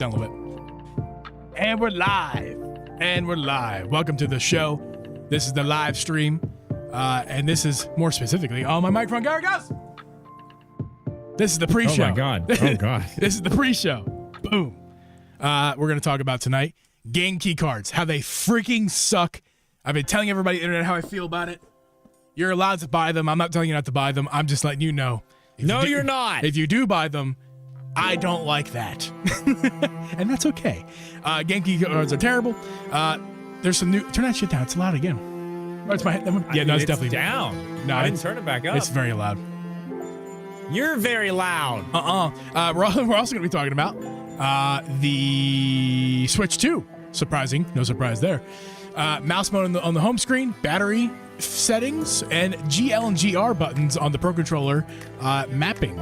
Down a little bit. And we're live. And we're live. Welcome to the show. This is the live stream. And this is more specifically on my microphone. Go, goes. This is the pre-show. Oh my God. Oh God. This is the pre-show. Boom. We're going to talk about tonight game key cards, how they freaking suck. I've been telling everybody on the internet how I feel about it. You're allowed to buy them. I'm not telling you not to buy them. I'm just letting you know. No, you're not. If you do buy them, I don't like that. And that's okay. Game key cards are terrible. There's some new... Turn that shit down. It's loud again. Oh, it's my... Yeah, no, it's definitely... down. No, I didn't turn it back up. It's very loud. You're very loud. We're also going to be talking about the Switch 2. Surprising. No surprise there. Mouse mode on the home screen, battery settings, and GL and GR buttons on the Pro Controller. Mapping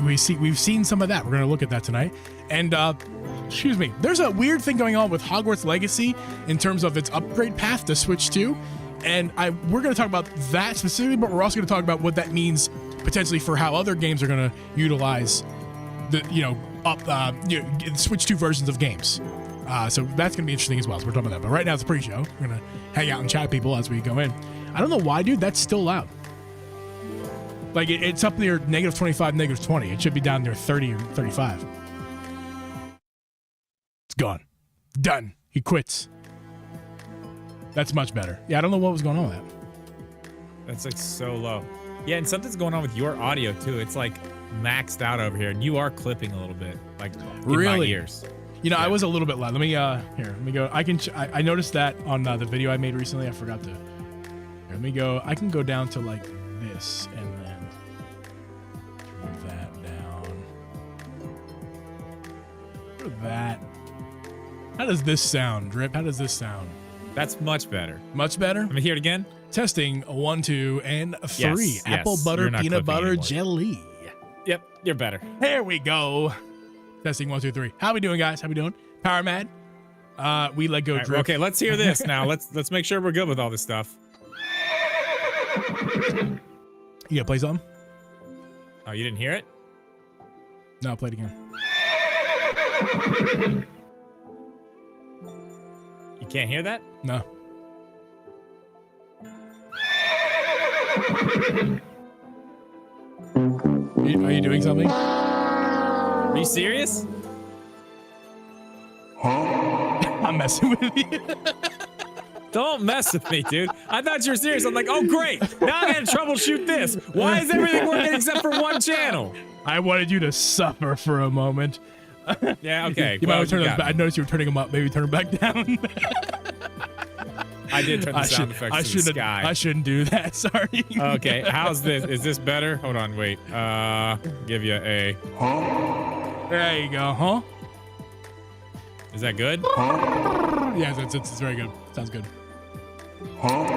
we've seen some of that. We're going to look at that tonight. And excuse me, there's a weird thing going on with Hogwarts Legacy in terms of its upgrade path to Switch 2. And we're going to talk about that specifically, but we're also going to talk about what that means potentially for how other games are going to utilize the Switch 2 versions of games. So that's going to be interesting as well. So we're talking about that. But right now it's a pre-show. We're going to hang out and chat people as we go in. I don't know why, dude. That's still loud. Like, it's up near negative 25, negative 20. It should be down near 30 or 35. It's gone. Done. He quits. That's much better. Yeah, I don't know what was going on with that. That's like so low. Yeah, and something's going on with your audio too. It's like maxed out over here, and you are clipping a little bit, like in my ears. You know, yeah. I was a little bit loud. Let me here. Let me go. I noticed that on the video I made recently. I forgot to. Here, let me go. I can go down to like this, and then turn that down. Look at that. How does this sound, Drip? How does this sound? That's much better. Much better? Let me hear it again. Testing 1, 2, and 3. Yes, Apple butter, peanut butter, anymore. Jelly. Yep, you're better. There we go. Testing 1, 2, 3. How we doing, guys? How we doing? Power Mad. We let go. Right, Drip. okay, let's hear this now. Let's make sure we're good with all this stuff. You gonna play something? Oh, you didn't hear it? No, I'll play it again. You can't hear that? No. Are you doing something? Are you serious? I'm messing with you. Don't mess with me, dude. I thought you were serious. I'm like, oh, great. Now I gotta troubleshoot this. Why is everything working except for one channel? I wanted you to suffer for a moment. Yeah, okay. You might turn them back. I noticed you were turning them up. Maybe turn them back down. I did turn the sound effects to the sky. I shouldn't do that. Sorry. Okay, how's this? Is this better? Hold on, wait. Give you a... There you go, huh? Is that good? Yeah, it's very good. Sounds good.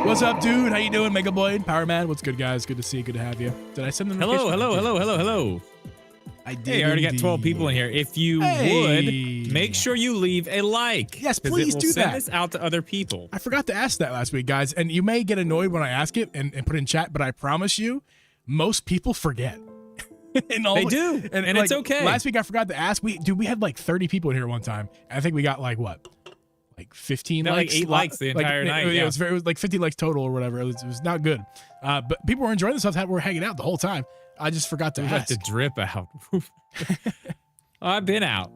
What's up, dude? How you doing, Mega Boyd? Power Man? What's good, guys? Good to see you. Good to have you. Did I send them? Hello. I did. Hey, I already got 12 people in here. If you would, make sure you leave a like. Yes, please do that. Send this out to other people. I forgot to ask that last week, guys, and you may get annoyed when I ask it and put it in chat, but I promise you, most people forget. They do, and like, it's okay. Last week I forgot to ask. We had like 30 people in here one time. I think we got like what? Like 15 likes? Like 8 likes the entire night. Yeah, it was like 50 likes total or whatever. It was not good. But people were enjoying themselves. We're hanging out the whole time. I just forgot to ask. Let the drip out. I've been out.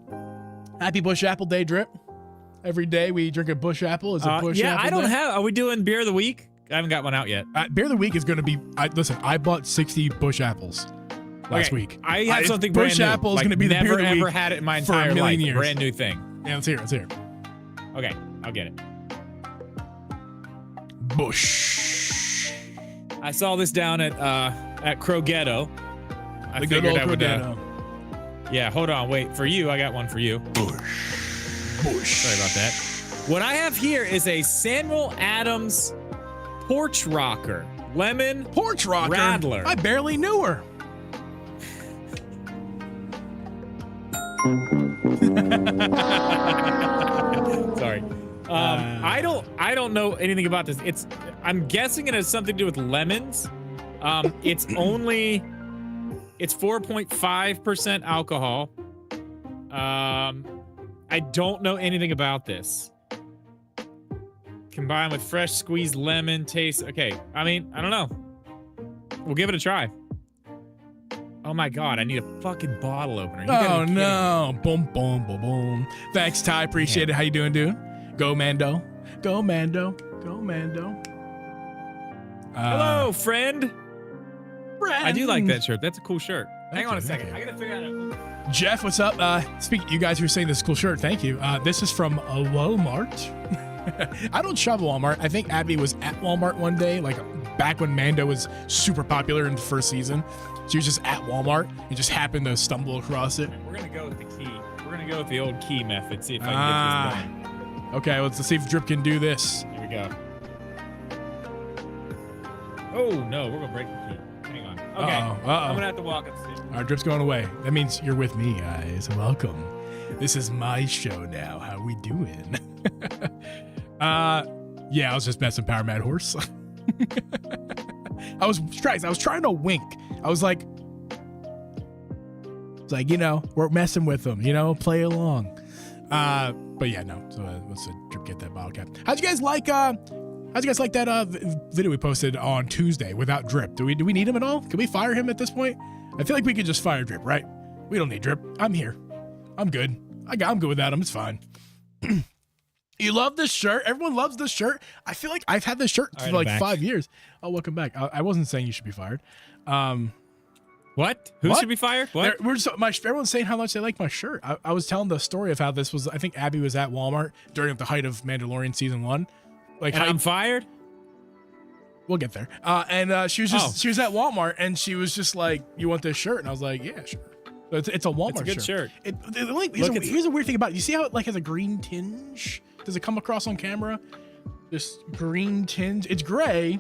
Happy Bush Apple Day, Drip. Every day we drink a Bush Apple. Is it Bush Apple I don't Day? have. Are we doing beer of the week? I haven't got one out yet. Beer of the week is going to be. Listen, I bought 60 Bush Apples last week. I have something Bush brand new. Apple is going to be the beer of the week. Never ever had it in my entire life. Years. Brand new thing. Yeah, let's hear it. Let's hear it. Okay, I'll get it. Bush. I saw this down at Crogetto. The good old Crogetto. Yeah, hold on, wait. For you, I got one for you. Bush. Sorry about that. What I have here is a Samuel Adams porch rocker. Lemon porch rocker? Radler. I barely knew her. Sorry. I don't know anything about this. I'm guessing it has something to do with lemons. It's 4.5% alcohol. I don't know anything about this. Combined with fresh squeezed lemon taste. Okay, I mean, I don't know. We'll give it a try. Oh my god, I need a fucking bottle opener. Oh no. Boom, boom, boom, boom. Thanks, Ty. Appreciate it. How you doing, dude? Go, Mando. Go, Mando. Go, Mando. Hello, friend. Friend. I do like that shirt. That's a cool shirt. Thank Hang on you, a second. thank I you. gotta figure out. Jeff, what's up? You guys who are saying this is a cool shirt, thank you. This is from Walmart. I don't shop at Walmart. I think Abby was at Walmart one day, like back when Mando was super popular in the first season. She was just at Walmart and just happened to stumble across it. We're gonna go with the key. We're gonna go with the old key method. See if I can get this done. Okay, let's see if Drip can do this. Here we go. Oh no, we're gonna break the key. Hang on. Okay. I'm gonna have to walk upstairs. All right, Drip's going away. That means you're with me, guys. Welcome. This is my show now. How we doing? Yeah, I was just messing Power Mad Horse. I was trying to wink. I was like, you know, we're messing with them, you know, play along. But yeah, no. So let's Drip get that bottle cap. How'd you guys like that video we posted on Tuesday without Drip? Do we need him at all? Can we fire him at this point? I feel like we could just fire Drip, right? We don't need Drip. I'm here. I'm good. I'm good without him. It's fine. You love this shirt? Everyone loves this shirt. I feel like I've had this shirt for like 5 years. Oh, welcome back. I wasn't saying you should be fired. What? Who should be fired? What? Everyone's saying how much they like my shirt. I was telling the story of how this was. I think Abby was at Walmart during the height of Mandalorian season 1. Like, and I'm fired? We'll get there. And she was at Walmart and she was just like, "You want this shirt?" And I was like, "Yeah, sure." So it's a Walmart It's a good shirt. Here's a weird thing about it. You see how it like has a green tinge? Does it come across on camera? This green tinge. It's gray,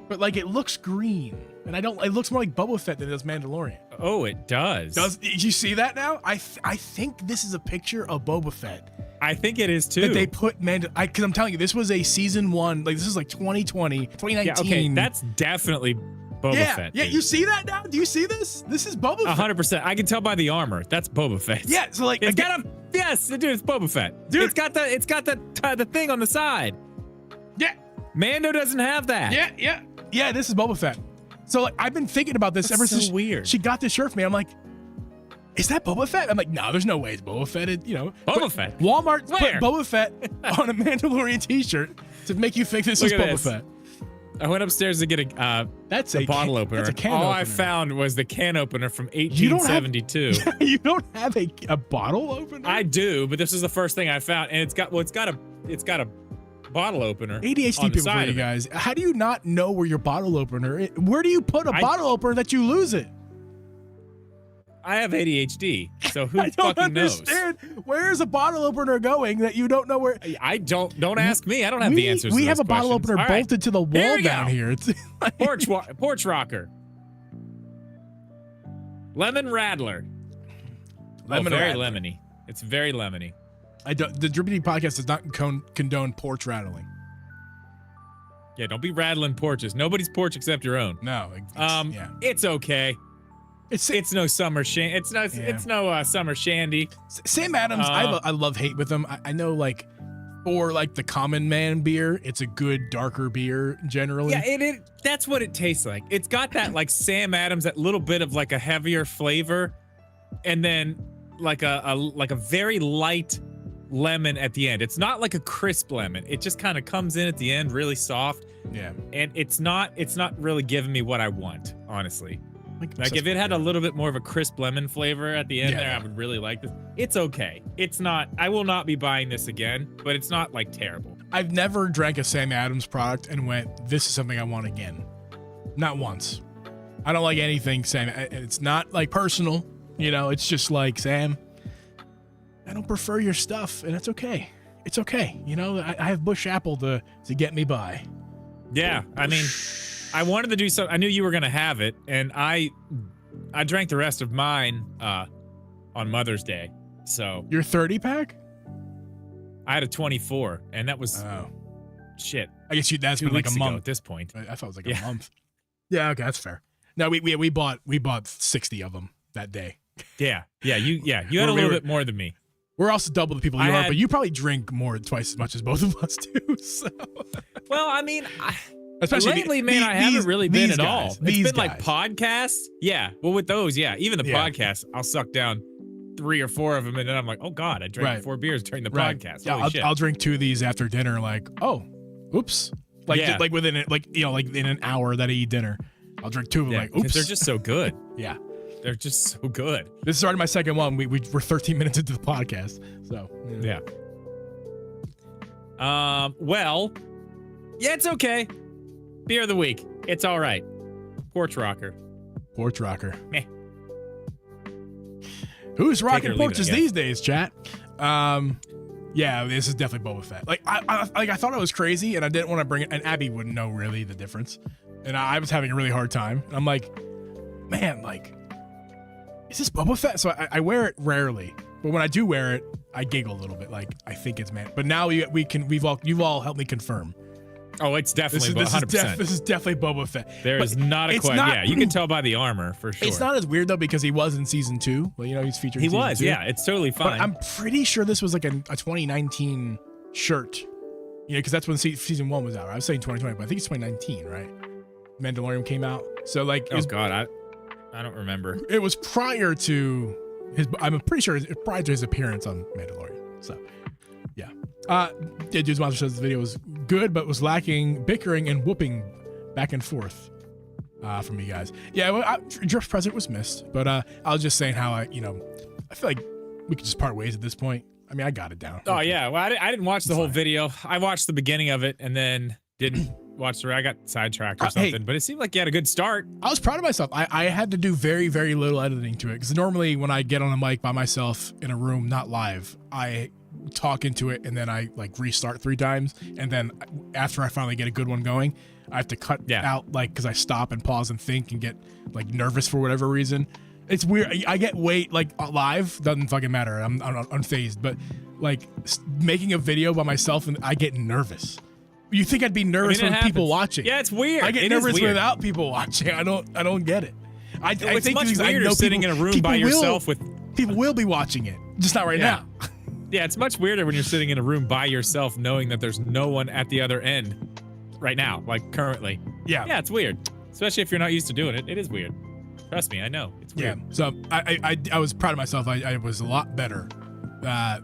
but like it looks green. And it looks more like Boba Fett than it does Mandalorian. Oh, it does. Did you see that now? I think this is a picture of Boba Fett. I think it is too. That they put because I'm telling you, this was a season 1. Like this is like 2020, 2019. Yeah, okay, that's definitely Boba Fett. Yeah, dude. You see that now? Do you see this? This is Boba Fett. 100%. I can tell by the armor. That's Boba Fett. Yeah, so like yes, dude, it's Boba Fett. Dude, it's got the thing on the side. Yeah. Mando doesn't have that. Yeah, this is Boba Fett. So like I've been thinking about this ever since weird. She got this shirt for me. I'm like, is that Boba Fett? I'm like, no, there's no way it's Boba Fett. Boba Fett. Walmart put Where? Boba Fett on a Mandalorian t-shirt to make you think this is Boba Fett. I went upstairs to get a bottle opener. That's a can All opener. I found was the can opener from 1872. You don't have a bottle opener? I do, but this is the first thing I found, and it's got a bottle opener. ADHD on the people for side you of it. guys. How do you not know where your bottle opener is? Where do you put a bottle opener that you lose it? I have ADHD, so who I don't fucking knows? understand. Where is a bottle opener going that you don't know where? I don't ask me. I don't have the answers. We to have those a bottle questions. opener All right. bolted to the wall down here. It's like, porch rocker. Lemon Rattler. Lemon very Rattler. lemony. It's very lemony. The Drippity podcast does not condone porch rattling. Yeah, don't be rattling porches. Nobody's porch except your own. No. It's okay. It's no summer it's no summer shandy. Sam Adams, I love hate with him. I know like for like the common man beer, it's a good darker beer generally. Yeah, that's what it tastes like. It's got that like Sam Adams, that little bit of like a heavier flavor, and then like a very light lemon at the end. It's not like a crisp lemon. It just kind of comes in at the end really soft. Yeah. And it's not really giving me what I want, honestly. Like if it had a little bit more of a crisp lemon flavor at the end I would really like this. It's okay. It's not, I will not be buying this again, but it's not like terrible. I've never drank a Sam Adams product and went, this is something I want again. Not once. I don't like anything Sam. It's not like personal, it's just like, Sam, I don't prefer your stuff and it's okay. It's okay. I have Bush Apple to get me by. Yeah. I mean, I wanted to do something. I knew you were going to have it, and I drank the rest of mine on Mother's Day. So your 30 pack? I had a 24, and that was shit. I guess that's 2 been like weeks a ago month at this point. I thought it was like a month. Yeah, okay, that's fair. No, we bought 60 of them that day. Yeah. You had a little bit more than me. We're also double the people you I are, had- but you probably drink more twice as much as both of us do. So. Well, I mean, Especially lately, man, I haven't really been at all. It's These been like guys. podcasts. Yeah. Well, with those, yeah. Even the Yeah. podcasts, I'll suck down 3 or 4 of them, and then I'm like, oh God, I drank Right. 4 beers during the Right. podcast. Yeah, Holy shit. I'll drink 2 of these after dinner. Like, oh, oops. Like, Yeah. like within it, like like in an hour that I eat dinner, I'll drink 2 of them. Yeah, Like, 'cause oops. they're just so good. Yeah. They're just so good. This is already my second one. We're 13 minutes into the podcast, so Yeah. Well, yeah, it's okay. Beer of the week. It's all right. Porch Rocker. Porch Rocker. Meh. Who's it or rocking leave it, I porches guess. these days, chat? Yeah, this is definitely Boba Fett. Like I thought it was crazy, and I didn't want to bring it. And Abby wouldn't know really the difference, and I was having a really hard time. And I'm like, man, like, is this Boba Fett? So I wear it rarely, but when I do wear it, I giggle a little bit. Like, I think it's man. But now you've all helped me confirm. Oh, it's definitely 100%. This is definitely Boba Fett. There But is not a it's question. not- Yeah, you can tell by the armor for sure. It's not as weird though because he was in season 2. Well, you know, he's featured. He in season was. 2. Yeah, it's totally fine. But I'm pretty sure this was like a 2019 shirt. You know, because that's when season 1 was out. I was saying 2020, but I think it's 2019, right? Mandalorian came out. So like, oh God, I don't remember. it was prior to his. I'm pretty sure it's prior to his appearance on Mandalorian. So, yeah. Yeah, Dude's Monster says the video was good, but was lacking bickering and whooping back and forth from you guys. Yeah, well, Drift's present was missed, but I was just saying how I feel like we could just part ways at this point. I mean, I got it down. Oh yeah, well I didn't watch the whole video. I watched the beginning of it and then didn't watch the rest. I got sidetracked or something, hey. but it seemed like you had a good start. I was proud of myself. I had to do very, very little editing to it because normally when I get on a mic by myself in a room, not live, I talk into it and then I like restart 3 times, and then after I finally get a good one going, I have to cut out like because I stop and pause and think and get like nervous for whatever reason. It's weird. I get like live doesn't fucking matter. I'm unfazed, but like making a video by myself and I get nervous. You think I'd be nervous with people watching? Yeah, it's weird. I get It is nervous weird. without people watching. I don't get it. I It's think much these- I weirder know sitting people- in a room people by will- yourself with. People will be watching it, just not right Yeah. now. Yeah, it's much weirder when you're sitting in a room by yourself, knowing that there's no one at the other end, right now, like currently. Yeah. Yeah, it's weird, especially if you're not used to doing it. It is weird. Trust me, I know it's Yeah. weird. So I was proud of myself. I was a lot better.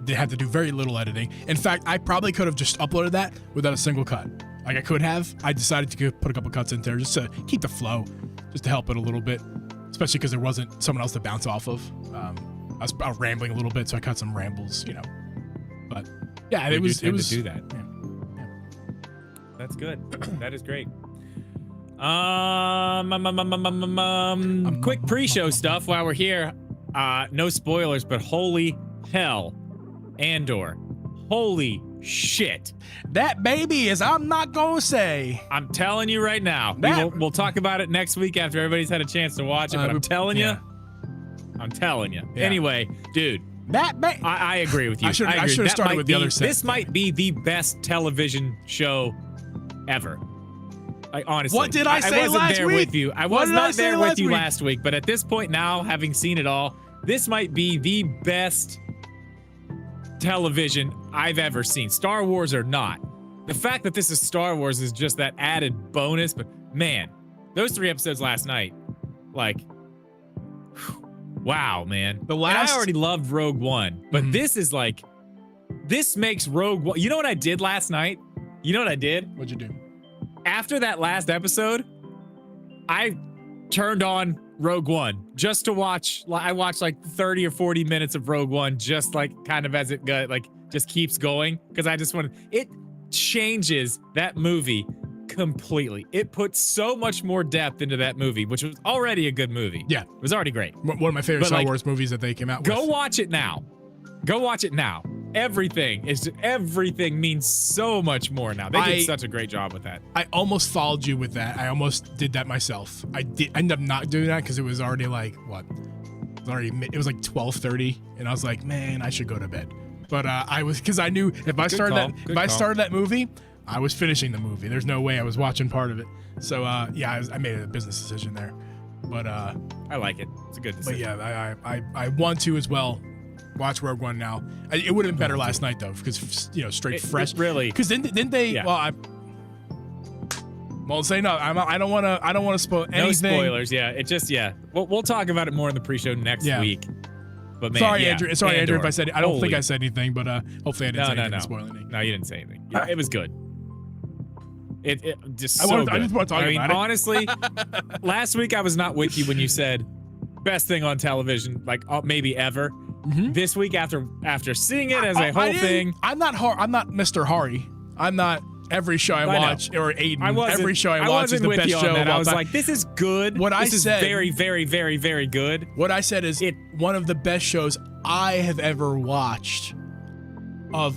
They had to do very little editing. In fact, I probably could have just uploaded that without a single cut. Like I could have. I decided to put a couple cuts in there just to keep the flow, just to help it a little bit, especially because there wasn't someone else to bounce off of. I was rambling a little bit, so I cut some rambles, But yeah, We it was. do tend It was. to do that. Yeah. That's good. That is great. Quick pre-show stuff while we're here. No spoilers, but holy hell, Andor. Holy shit. That baby is. I'm not gonna say. I'm telling you right now. We'll talk about it next week after everybody's had a chance to watch it, but I'm telling you. I'm telling you. Yeah. Anyway, dude. That baby. I agree with you. I should agree. have That started might with the be- other set. This might be the best television show ever. Like honestly, What did I say wasn't last there week? with you. I What was did I not say there with last you week? last week, but at this point now, having seen it all, this might be the best television I've ever seen. Star Wars or not. The fact that this is Star Wars is just that added bonus, but man, those 3 episodes last night, like, wow, man. The And last- I already loved Rogue One, but this is like, this makes Rogue One. You know what I did last night? You know what I did? What'd you do? After that last episode, I turned on Rogue One just to watch. I watched like 30 or 40 minutes of Rogue One, just like kind of as it got, like just keeps going, because I just wanted it. Changes that movie completely. It puts so much more depth into that movie, which was already a good movie. Yeah. It was already great. One of my favorite But, Star like, Wars movies that they came out Go with. watch it now. Go watch it now. Everything means so much more now. They did such a great job with that. I almost followed you with that. I almost did that myself. I did end up not doing that because it was already like what? It was like 12:30, and I was like, man, I should go to bed. But I was, because I knew if I started that movie, I was finishing the movie. There's no way I was watching part of it. So yeah, I made a business decision there. But I like it. It's a good decision. but yeah, I want to as well. watch Rogue One now. It would have been better last night though, because straight fresh. Really? Because didn't they? Yeah. Well, I won't say no. I don't want to spoil anything. No spoilers. Yeah. It just We'll talk about it more in the pre-show next week. But man, sorry, Andrew. Sorry, Andrew, if I said I don't think I said anything, but hopefully I didn't say anything to spoil anything. No, you didn't say anything. It was good. It just so good. I just want to talk about it. Honestly, last week I was not with you when you said best thing on television, like maybe ever. Mm-hmm. This week after seeing it as a whole thing, I'm not Mr. Hari. I'm not every show I watch or Aiden. Every show I watch is the best show. I was like, this is good. This is very, very, very, very good. What I said is one of the best shows I have ever watched. Of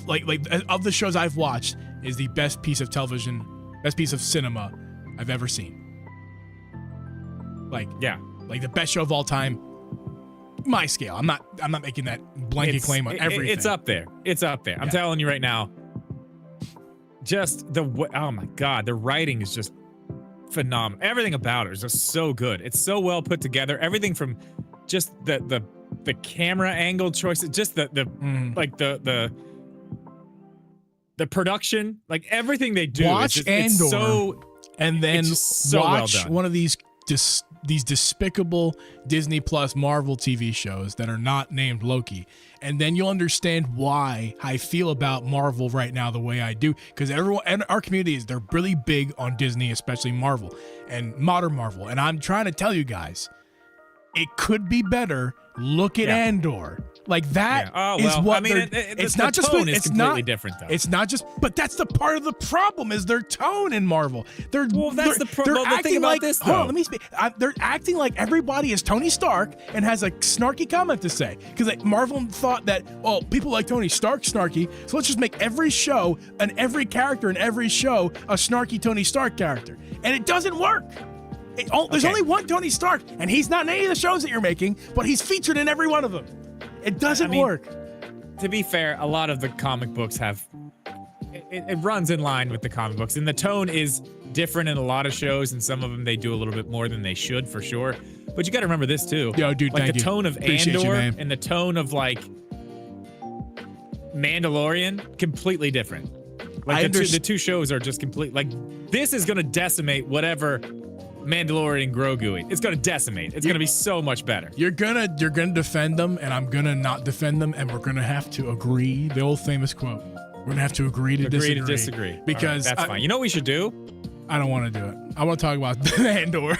of the shows I've watched, is the best piece of television, best piece of cinema I've ever seen. Like the best show of all time. My scale. I'm not making that blanket claim on everything. It's up there. I'm telling you right now. Just oh my God, the writing is just phenomenal. Everything about it is just so good. It's so well put together. Everything from just the camera angle choices, just the production, like everything they do. Watch Andor, and then so watch well done. one of these despicable Disney Plus Marvel TV shows that are not named Loki, and then you'll understand why I feel about Marvel right now the way I do, because everyone and our community they're really big on Disney, especially Marvel and modern Marvel, and I'm trying to tell you guys it could be better. Look at Andor. Like that is what. I mean, it's not just tone is it's completely not different though. It's not just, but that's the part of the problem is their tone in Marvel. They're acting like this. Hold on, let me speak. They're acting like everybody is Tony Stark and has a snarky comment to say, because Marvel thought that people like Tony Stark snarky, so let's just make every show and every character in every show a snarky Tony Stark character, and it doesn't work. There's only one Tony Stark, and he's not in any of the shows that you're making, but he's featured in every one of them. It doesn't work. To be fair, a lot of the comic books have it runs in line with the comic books, and the tone is different in a lot of shows, and some of them they do a little bit more than they should, for sure. But you got to remember this too. Yo, dude, like thank the you. tone of Appreciate Andor you, and the tone of like Mandalorian, completely different. Like the two shows are just complete. Like this is gonna decimate whatever Mandalorian Grogu. It's gonna decimate. It's gonna be so much better. You're gonna defend them, and I'm gonna not defend them, and we're gonna have to agree. The old famous quote. We're gonna have to agree to disagree. Because that's fine. You know what we should do? I don't want to do it. I want to talk about Andor.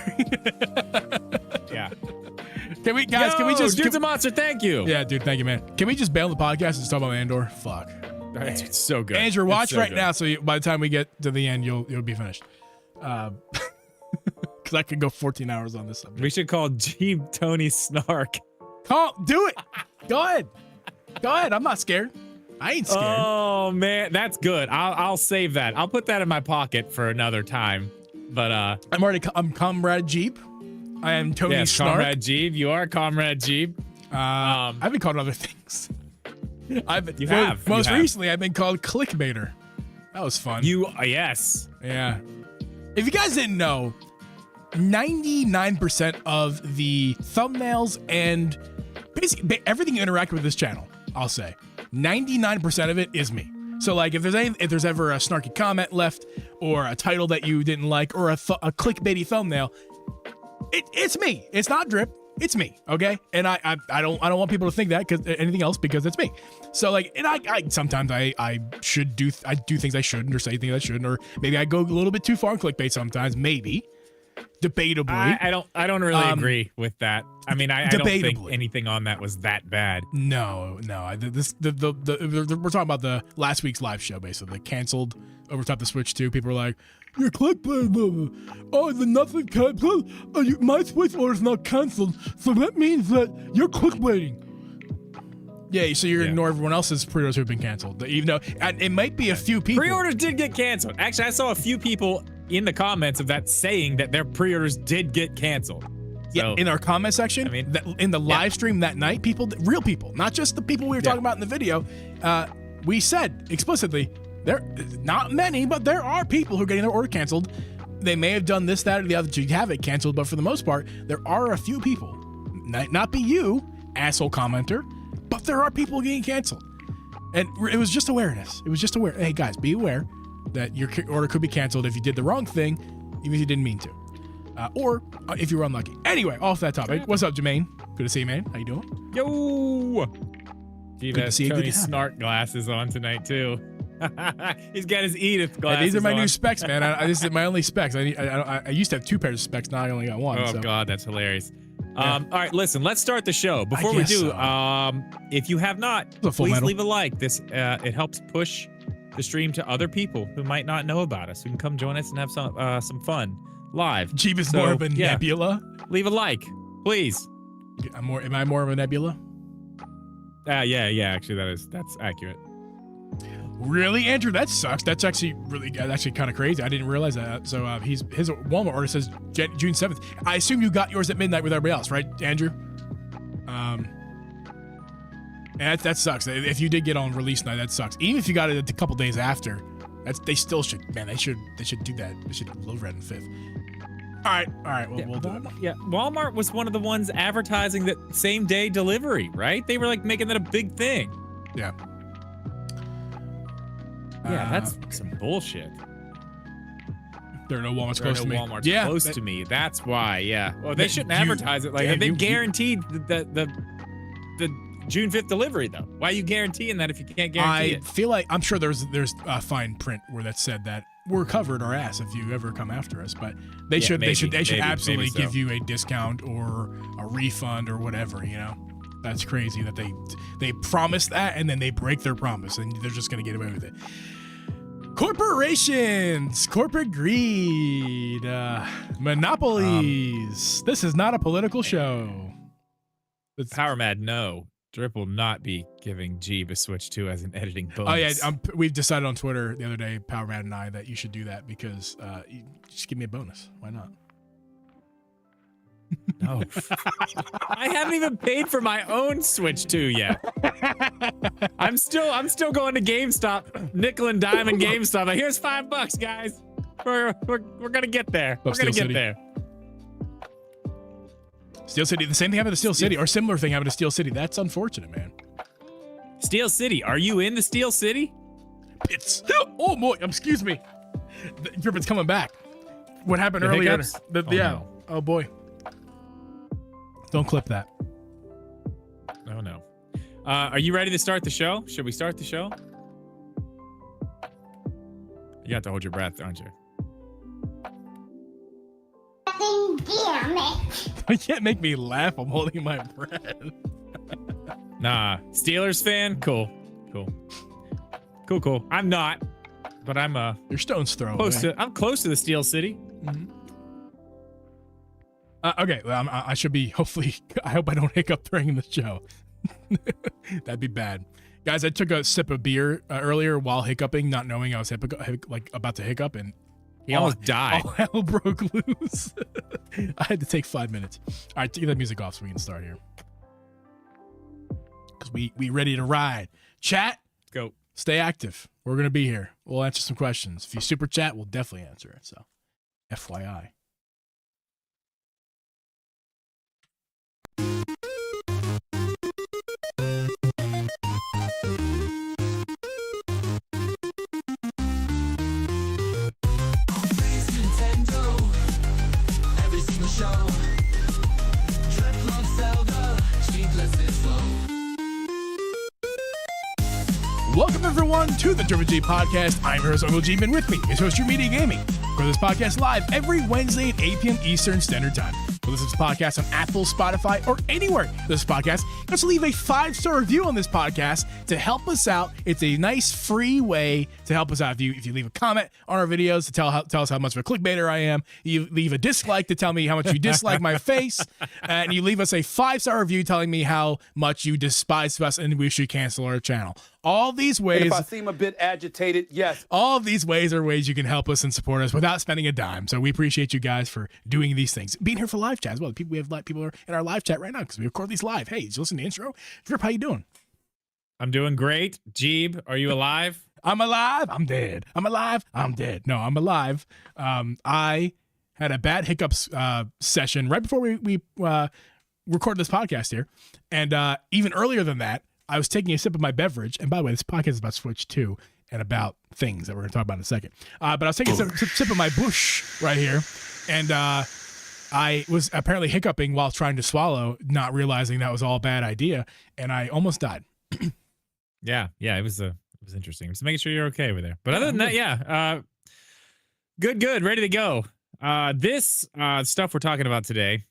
Yeah. Can we just Dude's a monster? Thank you. Yeah, dude. Thank you, man. Can we just bail the podcast and just talk about Andor? Fuck. It's so good. Andrew, watch now, so by the time we get to the end, you'll be finished. Because I could go 14 hours on this subject. We should call Jeep Tony Snark. Do it. Go ahead. I'm not scared. I ain't scared. Oh man, that's good. I'll save that. I'll put that in my pocket for another time. But I'm Comrade Jeep. I am Tony Snark. Comrade Jeep. You are Comrade Jeep. I've been called other things. Most recently, I've been called Clickbaiter. That was fun. Yes. Yeah. If you guys didn't know, 99% of the thumbnails and basically everything you interact with this channel, I'll say, 99% of it is me. So like if there's ever a snarky comment left or a title that you didn't like or a clickbaity thumbnail, it's me. It's not Drip. It's me, okay? And I don't want people to think that because anything else, because it's me. So like, and I sometimes I do things I shouldn't, or say things I shouldn't, or maybe I go a little bit too far in clickbait sometimes, maybe. Debatably. I don't really agree with that. I mean, I don't think anything on that was that bad. No. We're talking about the last week's live show, basically canceled over top the Switch 2. People were like, "You're clickbait. Oh, the nothing canceled. My Switch order's not canceled, so that means that you're clickbaiting." Yeah, so you're ignoring everyone else's pre-orders who've been canceled. Even though it might be a few people. Pre-orders did get canceled. Actually, I saw a few people in the comments of that saying that their pre-orders did get canceled. Yeah, in our comment section, I mean, in the live stream that night, real people, not just the people we were talking about in the video, we said explicitly, there not many, but there are people who are getting their order canceled. They may have done this, that, or the other to have it canceled, but for the most part, there are a few people, not be you, asshole commenter, but there are people getting canceled. And it was just awareness. It was just aware. Hey, guys, be aware that your order could be canceled if you did the wrong thing, even if you didn't mean to. Or if you were unlucky. Anyway, off that topic. What's up, Jermaine? Good to see you, man. How you doing? Yo! Steve has see you. Tony Snark glasses on tonight, too. He's got his Edith glasses these are my on. new specs, man. This is my only specs. I used to have 2 pairs of specs. Now I only got 1. Oh, so. God, that's hilarious. Yeah. All right, listen, let's start the show. Before we do, if you have not, please leave a like. This it helps push the stream to other people who might not know about us, who can come join us and have some fun live. Jeep is more of a nebula. Leave a like, please. Am I more of a nebula? Yeah. Actually, that's accurate. Really, Andrew? That sucks. That's actually kind of crazy. I didn't realize that. So his Walmart order says June 7th. I assume you got yours at midnight with everybody else, right, Andrew? And that sucks. If you did get on release night, that sucks. Even if you got it a couple days after, they still should. Man, they should do that. They should load red and 5th. All right. We'll do it. Yeah, Walmart was one of the ones advertising that same day delivery, right? They were like making that a big thing. Yeah. Yeah, that's some bullshit. There are no Walmarts close to me. Walmart's close to me. That's why. Yeah. Well, they shouldn't advertise it like that. They guaranteed the June 5th delivery though. Why are you guaranteeing that if you can't guarantee it? I feel like I'm sure there's fine print where that said that we're covered our ass if you ever come after us, but they should absolutely give you a discount or a refund or whatever. You know, that's crazy that they promise that and then they break their promise and they're just gonna get away with it. Corporations, corporate greed, monopolies. This is not a political show. Power Mad, no. Drip will not be giving Jeeb a Switch 2 as an editing bonus. Oh, yeah. We've decided on Twitter the other day, Power Mad and I, that you should do that because just give me a bonus. Why not? No. I haven't even paid for my own Switch 2 yet. I'm still going to GameStop, nickel and diamond GameStop. Like, here's $5, guys. We're gonna get there. We're gonna get there. Steel City. The same thing happened to Steel City, or similar thing happened to Steel City. That's unfortunate, man. Steel City. Are you in the Steel City? It's oh boy. Excuse me. Drippin's coming back. What happened earlier? No. Oh boy. Don't clip that. Oh no. Are you ready to start the show? Should we start the show? You have to hold your breath, aren't you? Damn it. You can't make me laugh. I'm holding my breath. Nah. Steelers fan? Cool. I'm not, but I'm your stone's throw. I'm close to the Steel City. Mm-hmm. Okay, well, I should be, hopefully, I hope I don't hiccup during the show. That'd be bad. Guys, I took a sip of beer earlier while hiccuping, not knowing I was about to hiccup, and he almost died. All hell broke loose. I had to take 5 minutes. All right, take that music off so we can start here. Because we ready to ride. Chat. Let's go. Stay active. We're going to be here. We'll answer some questions. If you super chat, we'll definitely answer it. So, FYI. Welcome everyone to the Driven G Podcast. I'm your host, Uncle G, and with me is Host Your Media Gaming. For this podcast live every Wednesday at 8 p.m. Eastern Standard Time. For listen to this podcast on Apple, Spotify, or anywhere this podcast, just leave a 5-star review on this podcast to help us out. It's a nice free way to help us out. If you leave a comment on our videos to tell us how much of a clickbaiter I am, you leave a dislike to tell me how much you dislike my face, and you leave us a 5-star review telling me how much you despise us and we should cancel our channel. All these ways. And if I seem a bit agitated, yes. All of these ways are ways you can help us and support us without spending a dime. So we appreciate you guys for doing these things. Being here for live chat as well. We have people are in our live chat right now because we record these live. Hey, did you listen to the intro? Drip, how you doing? I'm doing great. Jeeb, are you alive? I'm alive. I'm dead. I'm alive. I'm dead. No, I'm alive. I had a bad hiccups session right before we recorded this podcast here. And even earlier than that, I was taking a sip of my beverage, and by the way, this podcast is about Switch 2 and about things that we're going to talk about in a second. But I was taking a sip of my bush right here, and I was apparently hiccuping while trying to swallow, not realizing that was all a bad idea, and I almost died. Yeah, it was interesting. Just making sure you're okay over there. But other than that, good, ready to go. This stuff we're talking about today,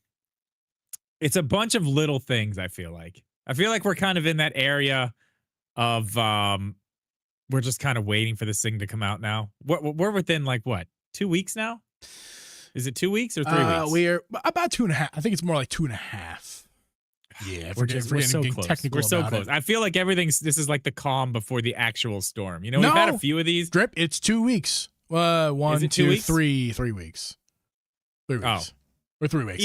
it's a bunch of little things. I feel like we're kind of in that area of we're just kind of waiting for this thing to come out now. We're within like what, 2 weeks now? Is it 2 weeks or 3 weeks? We're about 2.5. I think it's more like 2.5. Yeah, we're so close. Technical we're so about close. it. I feel like this is like the calm before the actual storm. You know, we've had a few of these. Drip, it's 2 weeks. 1, 2, 3 weeks. 3 weeks. Oh. Or 3 weeks.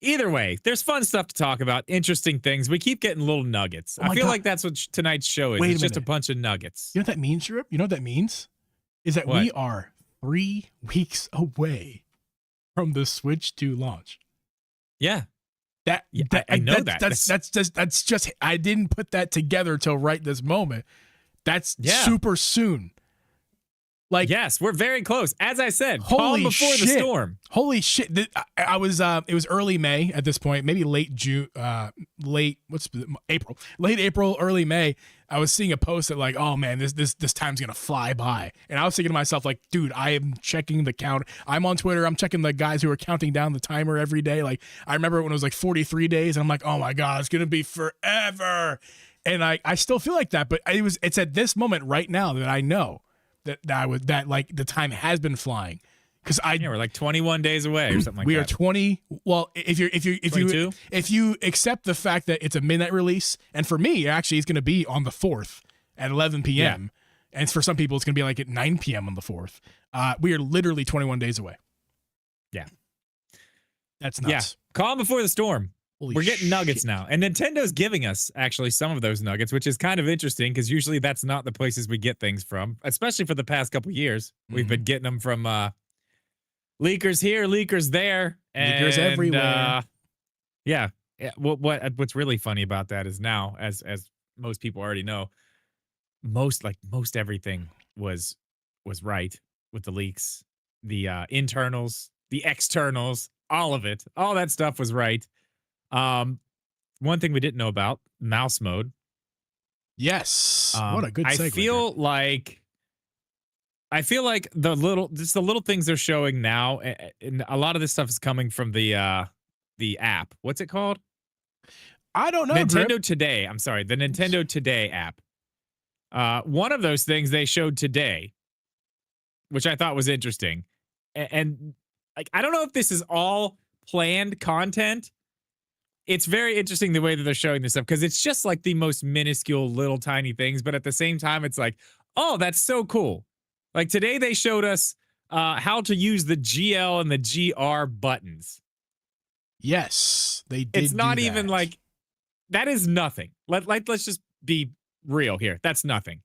Either way, there's fun stuff to talk about, interesting things. We keep getting little nuggets. I feel like that's what tonight's show is. It's just a bunch of nuggets. You know what that means, Drip? You know what that means? Is that we are 3 weeks away from the Switch 2 launch. Yeah. I know that. That's just I didn't put that together till right this moment. That's super soon. Like, yes, we're very close. As I said, holy calm before shit. the storm. Holy shit! I was it was early May at this point, maybe late June, late April, early May. I was seeing a post that like, oh man, this time's gonna fly by, and I was thinking to myself like, dude, I am checking the count. I'm on Twitter. I'm checking the guys who are counting down the timer every day. Like, I remember when it was like 43 days, and I'm like, oh my god, it's gonna be forever. And I still feel like that, but it's at this moment right now that I know that like the time has been flying, because we're like 21 days away or something like that. We are 20. Well, if you accept the fact that it's a midnight release, and for me, actually, it's going to be on the 4th at 11 p.m. And for some people, it's going to be like at 9 p.m. on the 4th. We are literally 21 days away. Yeah, that's nuts. Yeah, calm before the storm. We're getting nuggets now. And Nintendo's giving us, actually, some of those nuggets, which is kind of interesting because usually that's not the places we get things from, especially for the past couple years. We've been getting them from leakers here, leakers there. Leakers everywhere. Yeah. What's really funny about that is now, as most people already know, most everything was right with the leaks. The internals, the externals, all of it. All that stuff was right. One thing we didn't know about, mouse mode. Yes. What a good segue. I feel like the little things they're showing now, and a lot of this stuff is coming from the app. What's it called? I don't know. Nintendo Today. I'm sorry, the Nintendo Today app. One of those things they showed today, which I thought was interesting, and like I don't know if this is all planned content. It's very interesting the way that they're showing this stuff because it's just like the most minuscule little tiny things, but at the same time, it's like, oh, that's so cool. Like today they showed us how to use the GL and the GR buttons. Yes, they did. It's not even like that is nothing. Let's just be real here. That's nothing.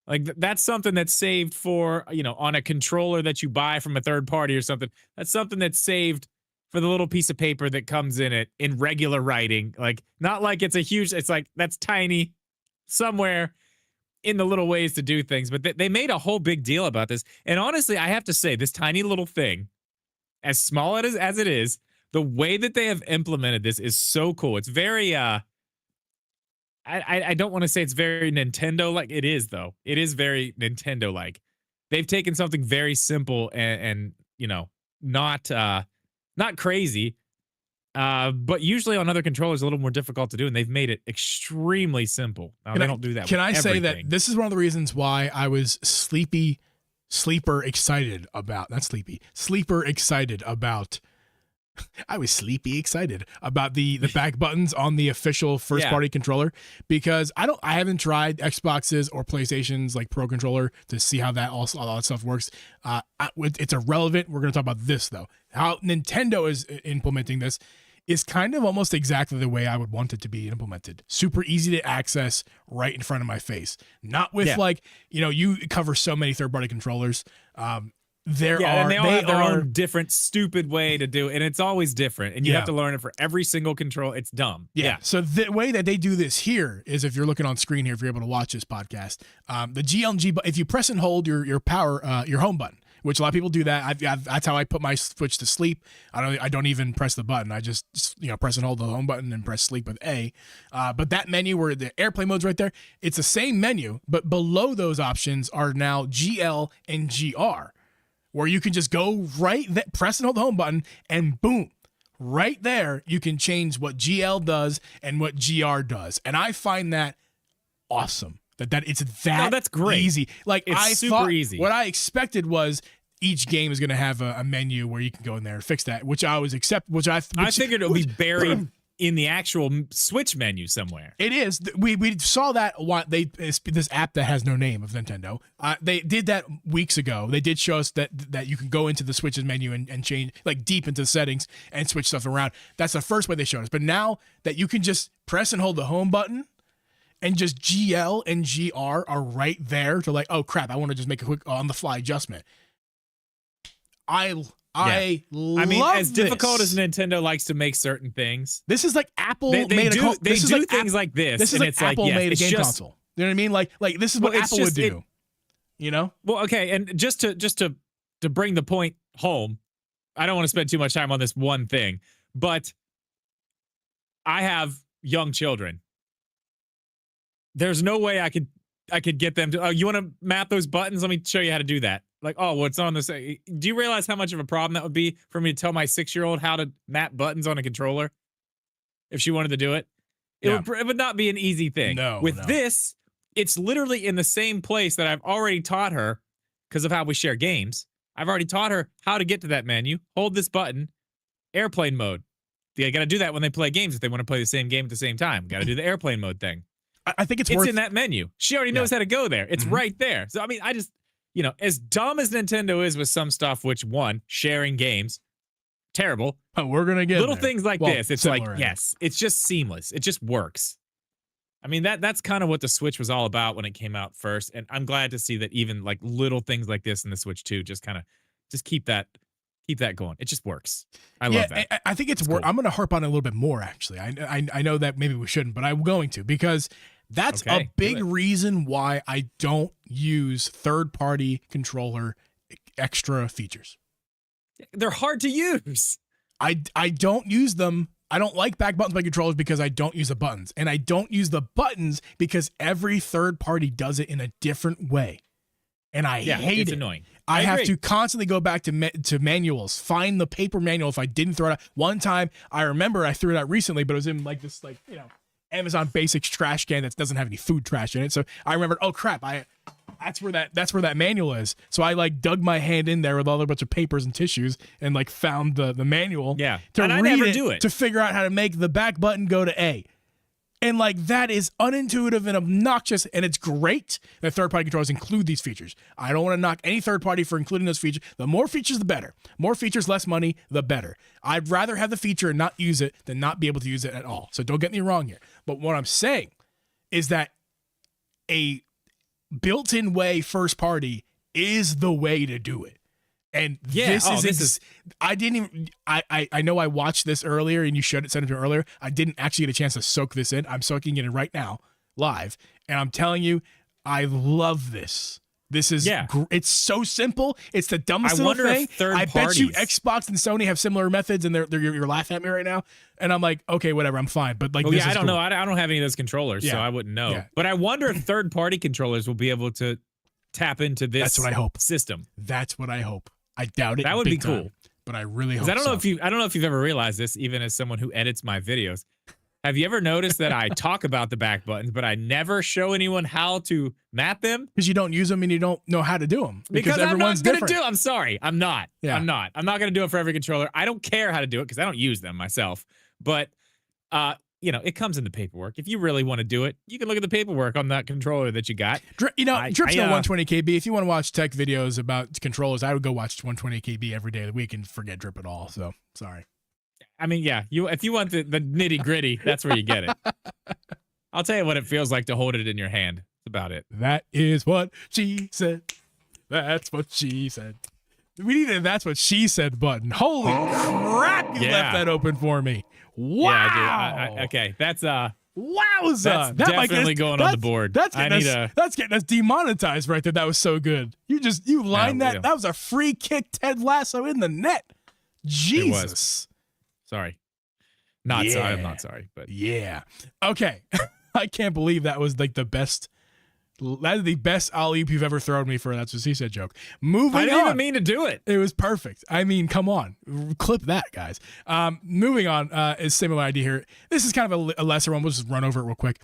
Like that's something that's saved for, on a controller that you buy from a third party or something. That's something that's saved for the little piece of paper that comes in it in regular writing. Like, not like it's it's like, that's tiny somewhere in the little ways to do things. But they made a whole big deal about this. And honestly, I have to say, this tiny little thing, as small as it is, the way that they have implemented this is so cool. It's very, I don't want to say it's very Nintendo-like. It is, though. It is very Nintendo-like. They've taken something very simple and not crazy, but usually on other controllers a little more difficult to do, and they've made it extremely simple. Now, they don't do that. Can I say that everything. this is one of the reasons why I was sleeper excited about I was sleepy excited about the back buttons on the official first party controller, because I haven't tried Xboxes or PlayStations like Pro Controller to see how all that stuff works. It's irrelevant. We're going to talk about this though. How Nintendo is implementing this is kind of almost exactly the way I would want it to be implemented. Super easy to access, right in front of my face. Not with you cover so many third party controllers. And they all have their own different stupid way to do it, and it's always different, and you have to learn it for every single control. It's dumb. Yeah. So the way that they do this here is, if you're looking on screen here, if you're able to watch this podcast, the GLG, if you press and hold your power, your home button, which a lot of people do that. That's how I put my Switch to sleep. I don't even press the button. I just press and hold the home button and press sleep with A. But that menu where the airplane mode's right there, it's the same menu, but below those options are now GL and GR, where you can just go press and hold the home button, and boom, right there, you can change what GL does and what GR does. And I find that awesome. That's great. Easy. Like, it's super easy. What I expected was each game is going to have a menu where you can go in there and fix that, which I was I figured it would be buried in the actual Switch menu somewhere. It is. We saw that this app that has no name of Nintendo. They did that weeks ago. They did show us that you can go into the Switch's menu and change, like, deep into the settings and switch stuff around. That's the first way they showed us. But now that you can just press and hold the home button, and just GL and GR are right there to, like, oh crap, I want to just make a quick on the fly adjustment. I mean, as difficult as Nintendo likes to make certain things, this is like Apple they made do like things like this. This is and like it's Apple like, made a game console. You know what I mean? Like this is what Apple would do. Well, okay, and just to bring the point home, I don't want to spend too much time on this one thing, but I have young children. There's no way I could get them to, oh, you want to map those buttons? Let me show you how to do that. Like, oh, what's on this? Do you realize how much of a problem that would be for me to tell my 6-year-old how to map buttons on a controller if she wanted to do it? It would not be an easy thing. With this, it's literally in the same place that I've already taught her because of how we share games. I've already taught her how to get to that menu. Hold this button, airplane mode. They got to do that when they play games if they want to play the same game at the same time. Got to do the airplane mode thing. I think it's in that menu. She already knows how to go there. It's right there. So, I mean, I just, as dumb as Nintendo is with some stuff, which, one, sharing games, terrible. But we're going to get little things like this. It's like, yes, it's just seamless. It just works. I mean, that's kind of what the Switch was all about when it came out first. And I'm glad to see that even like little things like this in the Switch 2 just kind of keep that going. It just works. I love that. I think it's cool. I'm going to harp on it a little bit more, actually. I know that maybe we shouldn't, but I'm going to, because that's a big reason why I don't use third-party controller extra features. They're hard to use. I don't use them. I don't like back buttons by controllers because I don't use the buttons. And I don't use the buttons because every third party does it in a different way. And I hate it. It's annoying. I have to constantly go back to manuals, find the paper manual if I didn't throw it out. One time, I remember I threw it out recently, but it was in like this, like, Amazon Basics trash can that doesn't have any food trash in it. So I remembered, oh crap, that's where that manual is. So I like dug my hand in there with all a bunch of papers and tissues and like found the manual. Yeah. To and read I never it, do it. to figure out how to make the back button go to A. And like that is unintuitive and obnoxious, and it's great that third-party controllers include these features. I don't want to knock any third party for including those features. The more features, the better. More features, less money, the better. I'd rather have the feature and not use it than not be able to use it at all. So don't get me wrong here. But what I'm saying is that a built-in way first party is the way to do it. And I know I watched this earlier and you sent it to me earlier. I didn't actually get a chance to soak this in. I'm soaking it in right now, live. And I'm telling you, I love this. This is, it's so simple. It's the dumbest little thing. I bet you Xbox and Sony have similar methods and you're laughing at me right now. And I'm like, okay, whatever, I'm fine. But like, I don't know. I don't have any of those controllers, so I wouldn't know. Yeah. But I wonder if third party controllers will be able to tap into this That's what I hope. system. That's what I hope. I doubt it. That would be cool. Time, but I really hope I don't know if you've ever realized this, even as someone who edits my videos. Have you ever noticed that I talk about the back buttons, but I never show anyone how to map them? Because you don't use them and you don't know how to do them. Because everyone's I'm not going to I'm sorry. I'm not. Yeah. I'm not going to do it for every controller. I don't care how to do it because I don't use them myself. But, it comes in the paperwork. If you really want to do it, you can look at the paperwork on that controller that you got. Drip's no 120 KB. If you want to watch tech videos about controllers, I would go watch 120 KB every day of the week and forget Drip at all. So, sorry. I mean, if you want the nitty gritty, that's where you get it. I'll tell you what it feels like to hold it in your hand. That's about it. That is what she said. That's what she said. We need a That's What She Said button. Holy crap, you left that open for me. Wow. Yeah, dude. Okay, that's Wowza. That's definitely going on the board. That's getting us demonetized right there. That was so good. You lined that. Yeah. That was a free kick, Ted Lasso in the net. Jesus. Sorry. Sorry. I'm not sorry, but yeah. Okay. I can't believe that was like the best. That is the best alley-oop you've ever thrown me for a That's What She Said joke. Moving on. I didn't even mean to do it. It was perfect. I mean, come on. Clip that, guys. Moving on is similar idea here. This is kind of a lesser one. We'll just run over it real quick.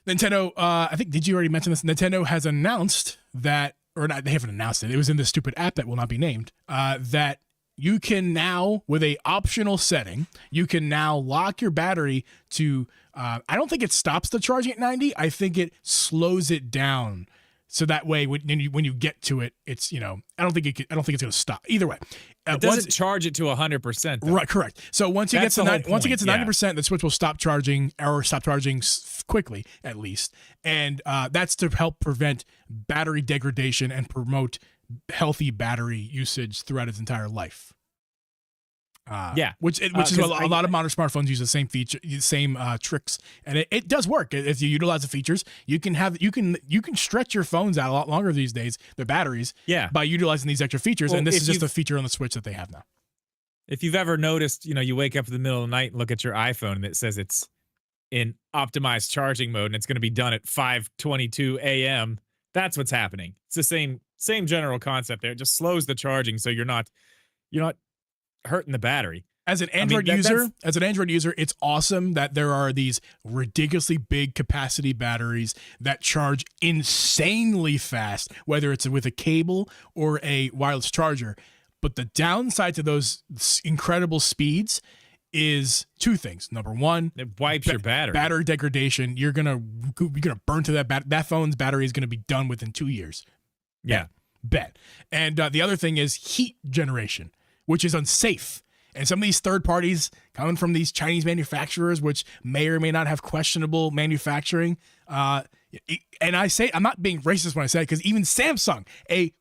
Nintendo, I think, did you already mention this? Nintendo has announced that, or not, they haven't announced it. It was in this stupid app that will not be named, that you can now, with a optional setting, you can now lock your battery to, I don't think it stops the charging at 90. I think it slows it down. So that way, when you get to it, it's, I don't think it's going to stop. Either way, it doesn't charge it to 100%. Right, correct. So once you get to 90%, the Switch will stop charging or stop charging quickly, at least, and that's to help prevent battery degradation and promote healthy battery usage throughout its entire life. Which is a lot of modern smartphones use the same feature, same tricks, and it does work. If you utilize the features, you can stretch your phones out a lot longer these days, the batteries, by utilizing these extra features. And this is just a feature on the Switch that they have now. If you've ever noticed, you wake up in the middle of the night and look at your iPhone and it says it's in optimized charging mode and it's going to be done at 5:22 a.m. That's what's happening. It's the same general concept there. It just slows the charging so you're not hurting the battery. As an Android user, it's awesome that there are these ridiculously big capacity batteries that charge insanely fast, whether it's with a cable or a wireless charger. But the downside to those incredible speeds is two things. Number one, it wipes your battery degradation. You're gonna burn to that phone's battery is gonna be done within 2 years. Yeah, bet. And the other thing is heat generation, which is unsafe. And some of these third parties coming from these Chinese manufacturers, which may or may not have questionable manufacturing. And I say, I'm not being racist when I say it, because even Samsung, a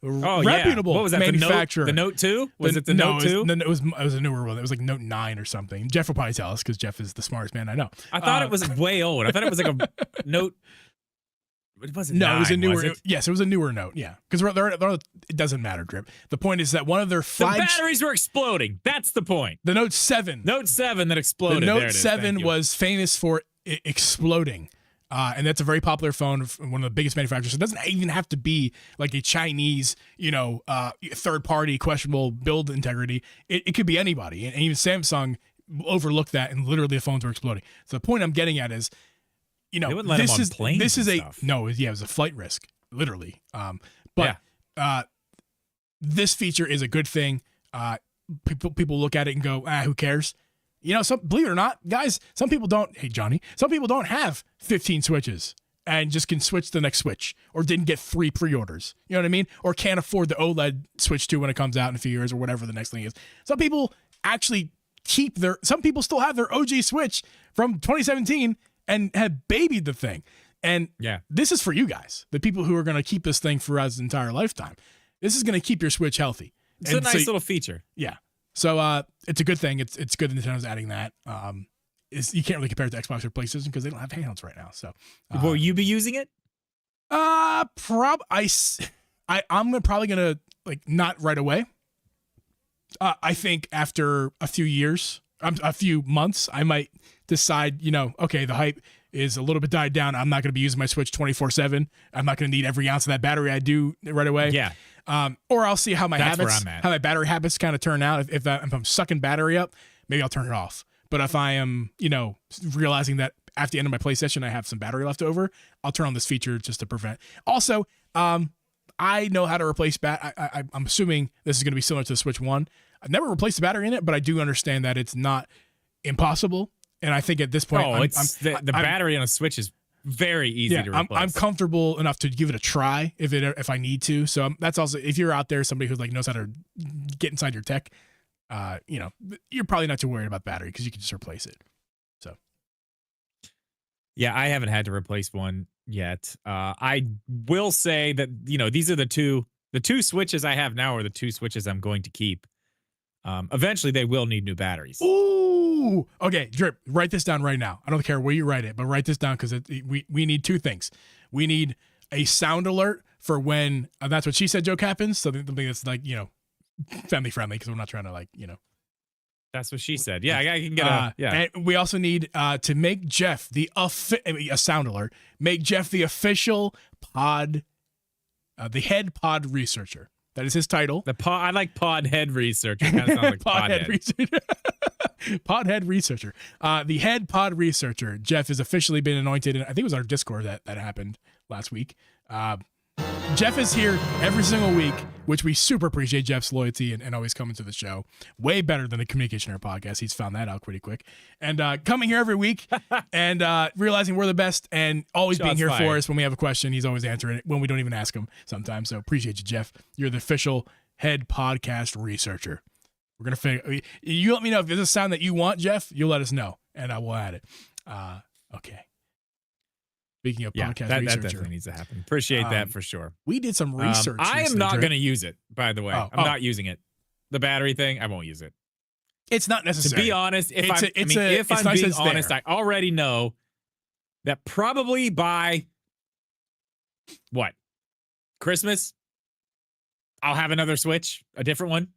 reputable what was that, manufacturer. The Note 2? Was it the Note 2? It was a newer one. It was like Note 9 or something. Jeff will probably tell us because Jeff is the smartest man I know. I thought it was way old. I thought it was like a Note. It wasn't. No, 9, it was a newer. it? Yes, it was a newer Note. Yeah, because it doesn't matter, Drip. The point is that one of their the batteries were exploding. That's the point. The Note 7. Note 7 that exploded. The Note 7 was famous for exploding. And that's a very popular phone, one of the biggest manufacturers. So it doesn't even have to be like a Chinese, third-party questionable build integrity. It could be anybody. And even Samsung overlooked that, and literally the phones were exploding. So the point I'm getting at is, they wouldn't let them on planes. This is stuff. it was a flight risk, literally. This feature is a good thing. People look at it and go, who cares? Believe it or not, guys, some people don't. Hey, Johnny, some people don't have 15 switches and just can switch the next switch, or didn't get 3 pre-orders. You know what I mean? Or can't afford the OLED Switch 2 when it comes out in a few years, or whatever the next thing is. Some people actually some people still have their OG Switch from 2017 and have babied the thing. And this is for you guys, the people who are going to keep this thing for its entire lifetime. This is going to keep your Switch healthy. It's a nice little feature. Yeah. So it's a good thing. It's good that Nintendo's adding that. You can't really compare it to Xbox or PlayStation because they don't have handhelds right now. So will you be using it? I'm probably gonna not right away. I think after a few years, a few months, I might decide. Okay, the hype is a little bit died down. I'm not going to be using my Switch 24/7. I'm not going to need every ounce of that battery I do right away. Yeah. Or I'll see how my my battery habits kind of turn out. If I'm sucking battery up, maybe I'll turn it off. But if I am, realizing that at the end of my play session I have some battery left over, I'll turn on this feature just to prevent. Also, I know how to replace I'm assuming this is going to be similar to the Switch 1. I've never replaced the battery in it, but I do understand that it's not impossible. And I think at this point, the battery on a Switch is very easy to replace. I'm comfortable enough to give it a try if I need to. So that's also, if you're out there, somebody who knows how to get inside your tech, you're probably not too worried about battery because you can just replace it. So, yeah, I haven't had to replace one yet. I will say that these are the two The 2 Switches I have now are the 2 Switches I'm going to keep. Eventually, they will need new batteries. Ooh. Okay, Drip, write this down right now. I don't care where you write it, but write this down because we need 2 things. We need a sound alert for when That's What She Said joke happens. Something that's like, family friendly because we're not trying to That's what she said. Yeah, I can get a, yeah. And we also need to make Jeff a sound alert. Make Jeff the official the head pod researcher. That is his title. I like pod head researcher. Kind of sounds like pod head. Researcher. Pod head researcher. The head pod researcher. Jeff has officially been anointed. And I think it was our Discord that happened last week. Jeff is here every single week, which we super appreciate Jeff's loyalty and always coming to the show. Way better than the Communication Error podcast. He's found that out pretty quick. And coming here every week and realizing we're the best and always being here for us when we have a question. He's always answering it when we don't even ask him sometimes. So appreciate you, Jeff. You're the official head podcast researcher. We're going to figure. You let me know if there's a sound that you want, Jeff. You let us know, and I will add it. Okay. Speaking of podcast that researcher. That definitely needs to happen. Appreciate that for sure. We did some research. I am not going to use it, by the way. I'm not using it. The battery thing, I won't use it. It's not necessary. To be honest, if I'm being honest, I already know that probably by Christmas, I'll have another Switch, a different one.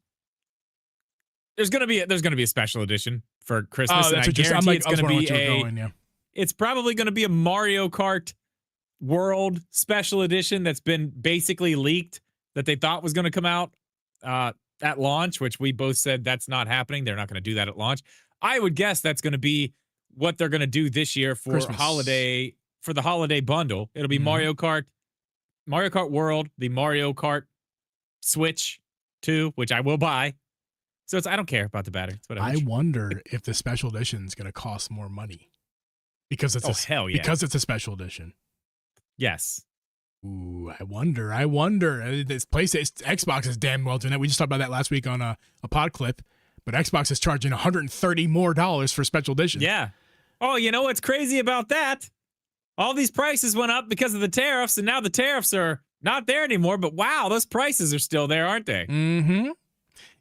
There's gonna be a special edition for Christmas, and I guarantee it's gonna be It's probably going to be a Mario Kart World special edition that's been basically leaked that they thought was going to come out at launch, which we both said that's not happening. They're not going to do that at launch. I would guess that's going to be what they're going to do this year for Christmas. For the holiday bundle. It'll be Mario Kart World, the Mario Kart Switch 2, which I will buy. So I don't care about the battery. It's whatever. I wonder if the special edition is going to cost more money. Because it's hell yeah. Because it's a special edition. Yes. Ooh, I wonder. This Xbox is damn well doing that. We just talked about that last week on a pod clip, but Xbox is charging $130 more for special edition. Yeah. Oh, you know what's crazy about that? All these prices went up because of the tariffs, and now the tariffs are not there anymore. But wow, those prices are still there, aren't they? Mm-hmm.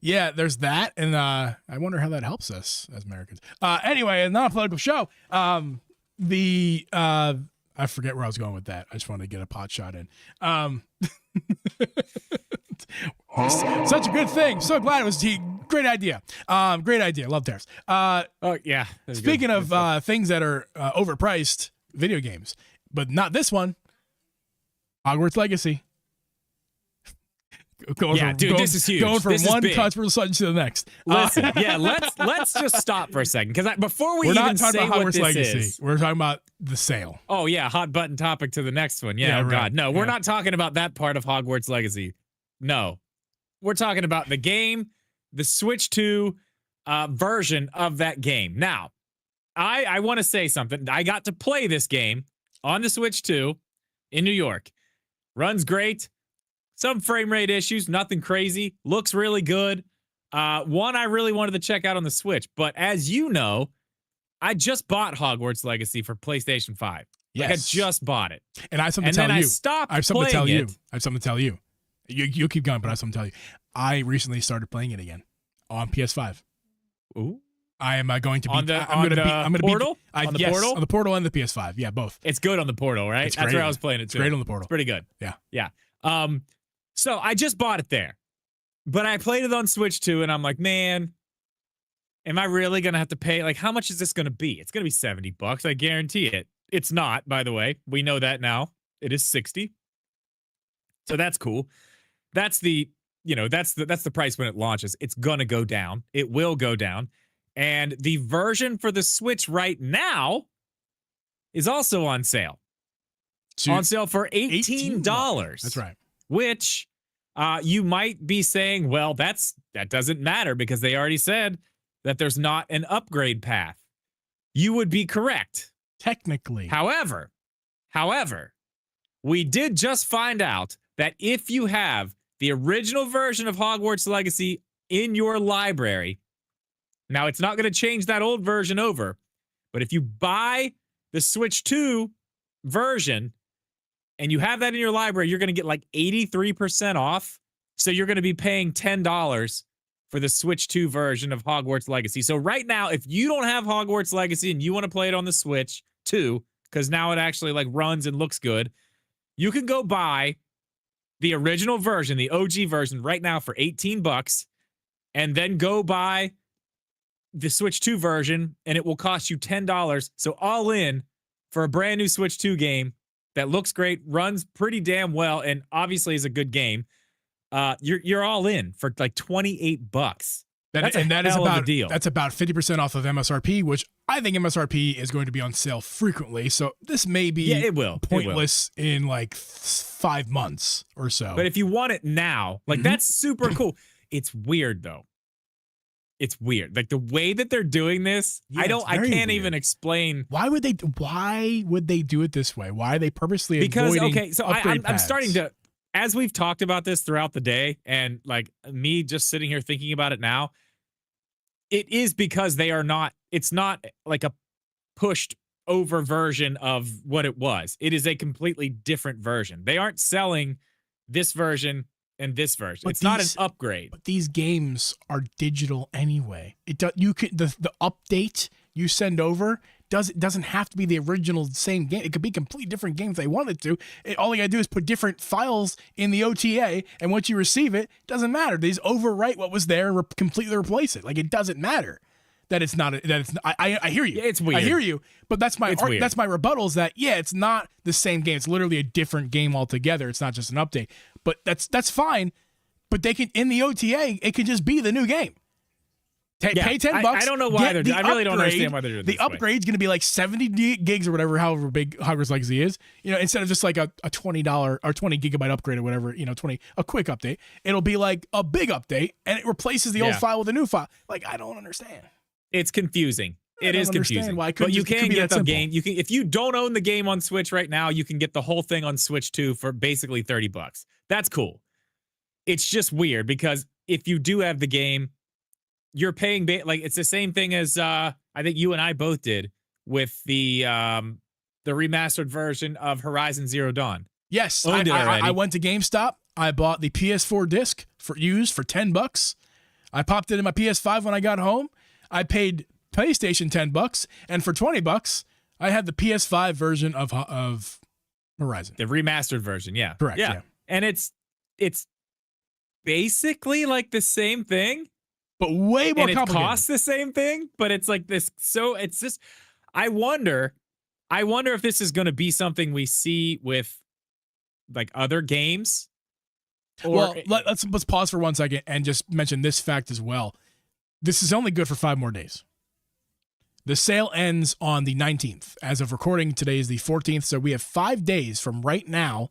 Yeah, there's that, and I wonder how that helps us as Americans. Anyway, a non-political show. I forget where I was going with that. I just wanted to get a pot shot in. Such a good thing. So glad it was great idea. Great idea. Love tariffs. Oh yeah. Speaking of things that are overpriced, video games, but not this one. Hogwarts Legacy. This is huge. Going from this one customer sudden to the next. Listen, let's just stop for a second because before we even say what this Legacy. is, we're talking about the sale. Oh yeah, hot button topic to the next one. Yeah, right. God, no, we're not talking about that part of Hogwarts Legacy. No, we're talking about the game, the Switch 2 version of that game. Now, I want to say something. I got to play this game on the Switch 2 in New York. Runs great. Some frame rate issues, nothing crazy. Looks really good. One I really wanted to check out on the Switch. But as you know, I just bought Hogwarts Legacy for PlayStation 5. Yes. Like I just bought it. And I have something to tell you. I stopped I have something to tell playing you. it. I have something to tell you. You keep going, but I have something to tell you. I recently started playing it again on PS5. Ooh. I am going to be on the portal. On the yes, portal? On the portal and the PS5. Yeah, both. It's good on the portal, right? It's That's great. where I was playing it too. It's great on the portal. It's pretty good. Yeah. Yeah. So I just bought it there. But I played it on Switch 2, and I'm like, man, am I really going to have to pay? Like, how much is this going to be? It's going to be $70. I guarantee it. It's not, by the way. We know that now. It is 60. So that's cool. That's the price when it launches. It's going to go down. It will go down. And the version for the Switch right now is also on sale. On sale for $18. That's right. Which you might be saying, well, that doesn't matter because they already said that there's not an upgrade path. You would be correct. Technically. However, we did just find out that if you have the original version of Hogwarts Legacy in your library, now it's not going to change that old version over, but if you buy the Switch 2 version and you have that in your library, you're going to get like 83% off So you're going to be paying $10 for the Switch 2 version of Hogwarts Legacy. So right now, if you don't have Hogwarts Legacy and you want to play it on the Switch 2, because now it actually like runs and looks good, you can go buy the original version, the OG version, right now for $18, and then go buy the Switch 2 version, and it will cost you $10. So all in for a brand new Switch 2 game that looks great, runs pretty damn well, and obviously is a good game. You're all in for like $28. That's a hell of a deal. That's about 50% off of MSRP, which I think MSRP is going to be on sale frequently. So this may be pointless in like 5 months or so. But if you want it now, like that's super cool. It's weird though. It's weird. Like the way that they're doing this, I can't even explain. Why would they do it this way? Why are they purposely avoiding so upgrade I'm paths? starting to, as we've talked about this throughout the day, and like me just sitting here thinking about it now, it is because it's not like a pushed over version of what it was. It is a completely different version. They aren't selling this version and this version. But it's not an upgrade. But these games are digital anyway. The update you send over doesn't have to be the original same game. It could be completely different games they wanted to. All you gotta do is put different files in the OTA, and once you receive it, doesn't matter. They just overwrite what was there and completely replace it. Like it doesn't matter that it's not. I hear you. Yeah, it's weird. I hear you. But that's my rebuttal is that it's not the same game. It's literally a different game altogether. It's not just an update. But that's fine. But they can in the OTA, it could just be the new game. Pay $10. I don't know why I really don't understand why they're doing this. The upgrade's going to be like 70 gigs or whatever, however big Hogwarts Legacy is. Instead of just like a $20 or 20 gigabyte upgrade or whatever, a quick update. It'll be like a big update, and it replaces the old file with a new file. Like I don't understand. It's confusing. It is confusing. Why but you can get the game. You can, if you don't own the game on Switch right now, you can get the whole thing on Switch 2 for basically $30. That's cool. It's just weird because if you do have the game, you're paying like it's the same thing as I think you and I both did with the remastered version of Horizon Zero Dawn. Yes, I went to GameStop. I bought the PS4 disc for $10. I popped it in my PS5 when I got home. I paid PlayStation $10, and for $20, I had the PS5 version of Horizon, the remastered version. Yeah, correct. Yeah, and it's basically like the same thing. But way more complicated. It costs the same thing, but it's like this. So it's just, I wonder if this is going to be something we see with like other games. Let's pause for 1 second and just mention this fact as well. This is only good for 5 more days. The sale ends on the 19th. As of recording, today is the 14th, so we have 5 days from right now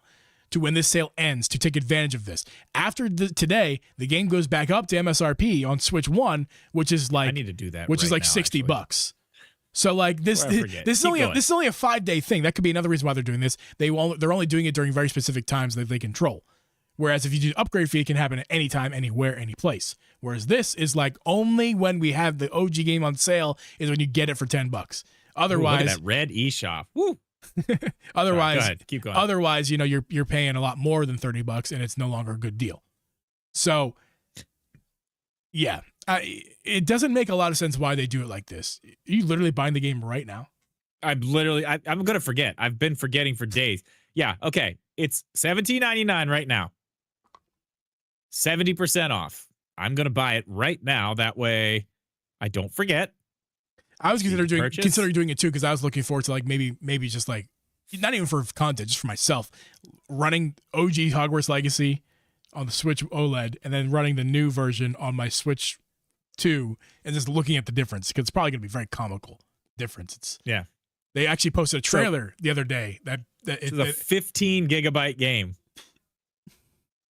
to when this sale ends to take advantage of this. After today, the game goes back up to MSRP on Switch 1, which is like I need to do that. Which is like $60. So like this is only a 5-day thing. That could be another reason why they're doing this. They're only doing it during very specific times that they control. Whereas if you do upgrade fee, it can happen at any time, anywhere, any place. Whereas this is like only when we have the OG game on sale is when you get it for $10. Otherwise, look at that red eShop. Woo. Otherwise, go ahead. Keep going. Otherwise, you're paying a lot more than $30, and it's no longer a good deal. So, yeah, it doesn't make a lot of sense why they do it like this. Are you literally buying the game right now? I'm gonna forget. I've been forgetting for days. Yeah, okay. It's $17.99 right now. 70% off. I'm gonna buy it right now. That way, I don't forget. I was considering doing it too because I was looking forward to like maybe just like not even for content, just for myself, running OG Hogwarts Legacy on the Switch OLED and then running the new version on my Switch 2 and just looking at the difference because it's probably gonna be very comical difference. They actually posted a trailer the other day that it's a 15 gigabyte game.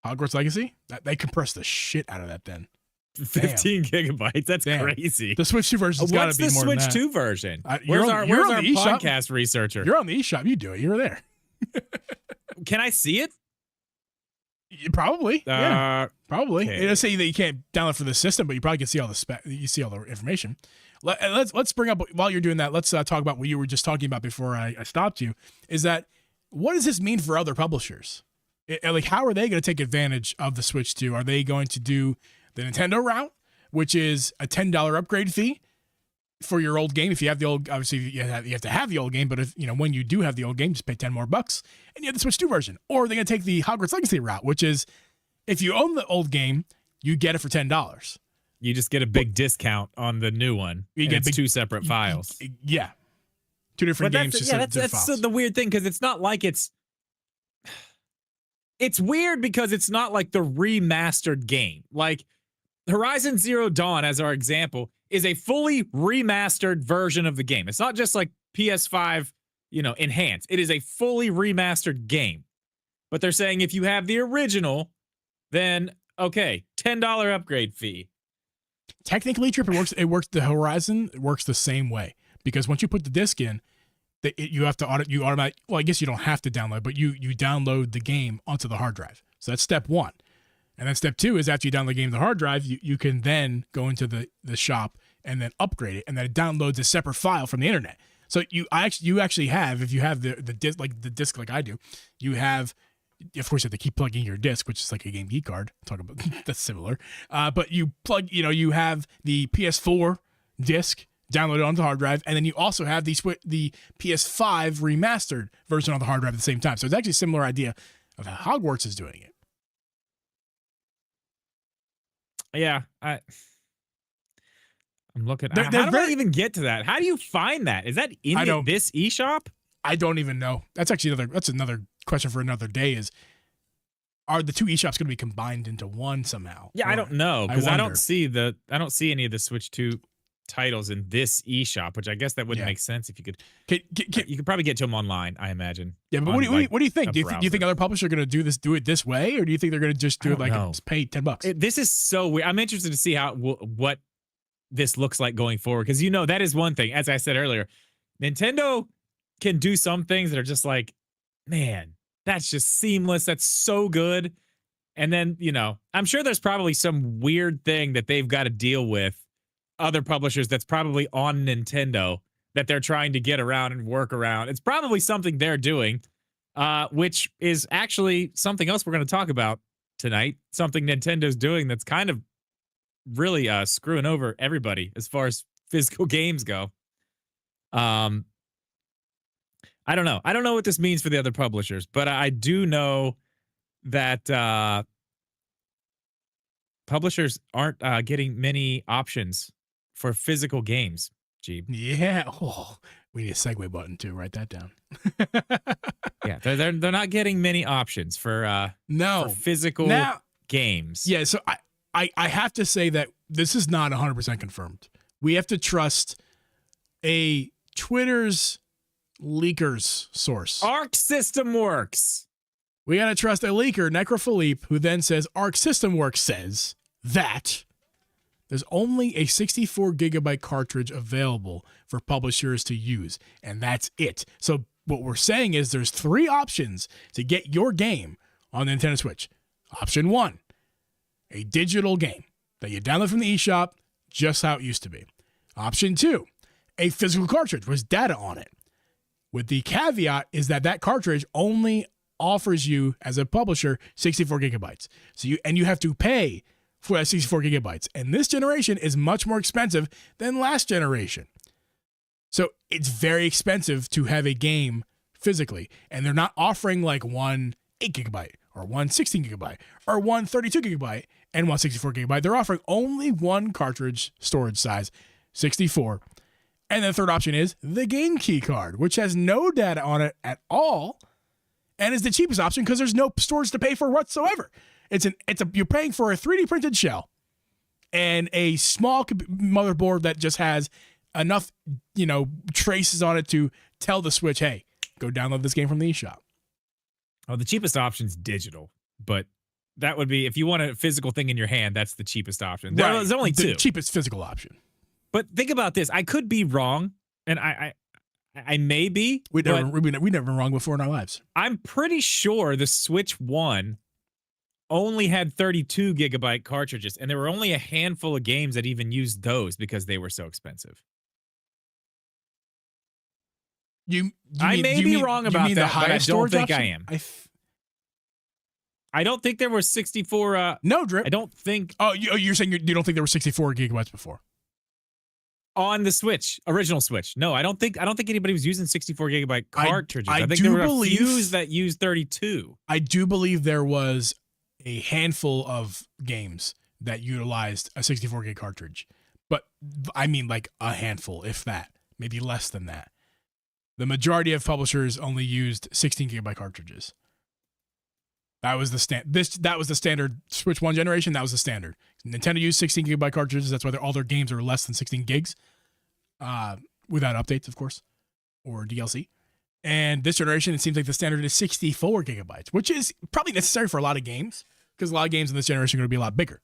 Hogwarts Legacy? They compressed the shit out of that then. 15 gigabytes. That's crazy. The Switch 2 version's got to be more than that. What's the Switch 2 version? Where's our podcast researcher? You're on the eShop. You do it. You're there. Can I see it? Probably. Yeah. Probably. Okay. It'll say that you can't download for the system, but you probably can see all the you see all the information. Let's bring up while you're doing that. Let's talk about what you were just talking about before I stopped you. Is that what does this mean for other publishers? Like, how are they going to take advantage of the Switch 2? Are they going to do the Nintendo route, which is a $10 upgrade fee for your old game? If you have the old, obviously you have to have the old game, but if when you do have the old game, just pay $10 more and you have the Switch 2 version. Or are they going to take the Hogwarts Legacy route, which is if you own the old game, you get it for $10. You just get a big discount on the new one. You get two separate files. Yeah. Two different games. That's the weird thing, because it's not like it's weird because it's not like the remastered game. Like Horizon Zero Dawn, as our example, is a fully remastered version of the game. It's not just like PS5, enhanced. It is a fully remastered game. But they're saying if you have the original, then okay, $10 upgrade fee. Technically, Trip, it works. The Horizon works the same way, because once you put the disc in, you have to automatically. Well, I guess you don't have to download, but you download the game onto the hard drive. So that's step one, and then step two is after you download the game to the hard drive, you can then go into the shop and then upgrade it, and then it downloads a separate file from the internet. So you actually have, if you have the disc like I do, you have. Of course, you have to keep plugging your disc, which is like a Game Geek card. Talk about that's similar. But you plug, you have the PS4 disc downloaded onto the hard drive, and then you also have the PS5 remastered version on the hard drive at the same time. So it's actually a similar idea of how Hogwarts is doing it. Yeah, I'm looking. How do I even get to that? How do you find that? Is that in this eShop? I don't even know. That's another question for another day. Is are the two eShops going to be combined into one somehow? Yeah, I don't know, because I don't see any of the Switch 2 titles in this eShop, which I guess that wouldn't make sense if you could. You could probably get to them online, I imagine. Yeah, but what do you think? Do you think other publishers are going to do it this way, or do you think they're going to just do it like just pay $10? This is so weird. I'm interested to see what this looks like going forward, because that is one thing. As I said earlier, Nintendo can do some things that are just like, man, that's just seamless. That's so good. And then, I'm sure there's probably some weird thing that they've got to deal with other publishers that's probably on Nintendo that they're trying to get around and work around. It's probably something they're doing, which is actually something else we're going to talk about tonight. Something Nintendo's doing that's kind of really screwing over everybody as far as physical games go. I don't know. I don't know what this means for the other publishers, but I do know that publishers aren't getting many options for physical games, Jeeb. Yeah. Oh, we need a segue button too. Write that down. Yeah, they're not getting many options for physical games. Yeah, so I have to say that this is not 100% confirmed. We have to trust a Twitter's leakers source. Arc System Works. We got to trust a leaker, Necrophilippe, who then says Arc System Works says that there's only a 64 gigabyte cartridge available for publishers to use, and that's it. So what we're saying is there's three options to get your game on the Nintendo Switch. Option one, a digital game that you download from the eShop, just how it used to be. Option two, a physical cartridge with data on it. With the caveat is that cartridge only offers you, as a publisher, 64 gigabytes. So you have to pay for that 64 gigabytes. And this generation is much more expensive than last generation. So it's very expensive to have a game physically. And they're not offering like one 8 gigabyte or one 16 gigabyte or one 32 gigabyte and one 64 gigabyte. They're offering only one cartridge storage size, 64. And the third option is the game key card, which has no data on it at all and is the cheapest option because there's no storage to pay for whatsoever. You're paying for a 3D printed shell and a small motherboard that just has enough, traces on it to tell the Switch, hey, go download this game from the eShop. Oh, the cheapest option is digital, but that would be, if you want a physical thing in your hand, that's the cheapest option. Right. There's only two. The cheapest physical option. But think about this. I could be wrong, and I may be. We've never been wrong before in our lives. I'm pretty sure the Switch 1 only had 32 gigabyte cartridges, and there were only a handful of games that even used those because they were so expensive. I may be wrong about that, but I don't think I am. I don't think there were 64. No, Drip. I don't think Oh, you're saying you don't think there were 64 gigabytes before? on the Switch, original Switch. No, I don't think anybody was using 64 gigabyte cartridges. I think do there were believe- a few that used 32. I do believe there was a handful of games that utilized a 64 gig cartridge, but I mean like a handful, if that, maybe less than that. The majority of publishers only used 16 gigabyte cartridges. That was the that was the standard Switch 1 generation. That was the standard. Nintendo used 16 gigabyte cartridges. That's why all their games are less than 16 gigs, without updates, of course, or DLC. And this generation, it seems like the standard is 64 gigabytes, which is probably necessary for a lot of games, because a lot of games in this generation are going to be a lot bigger.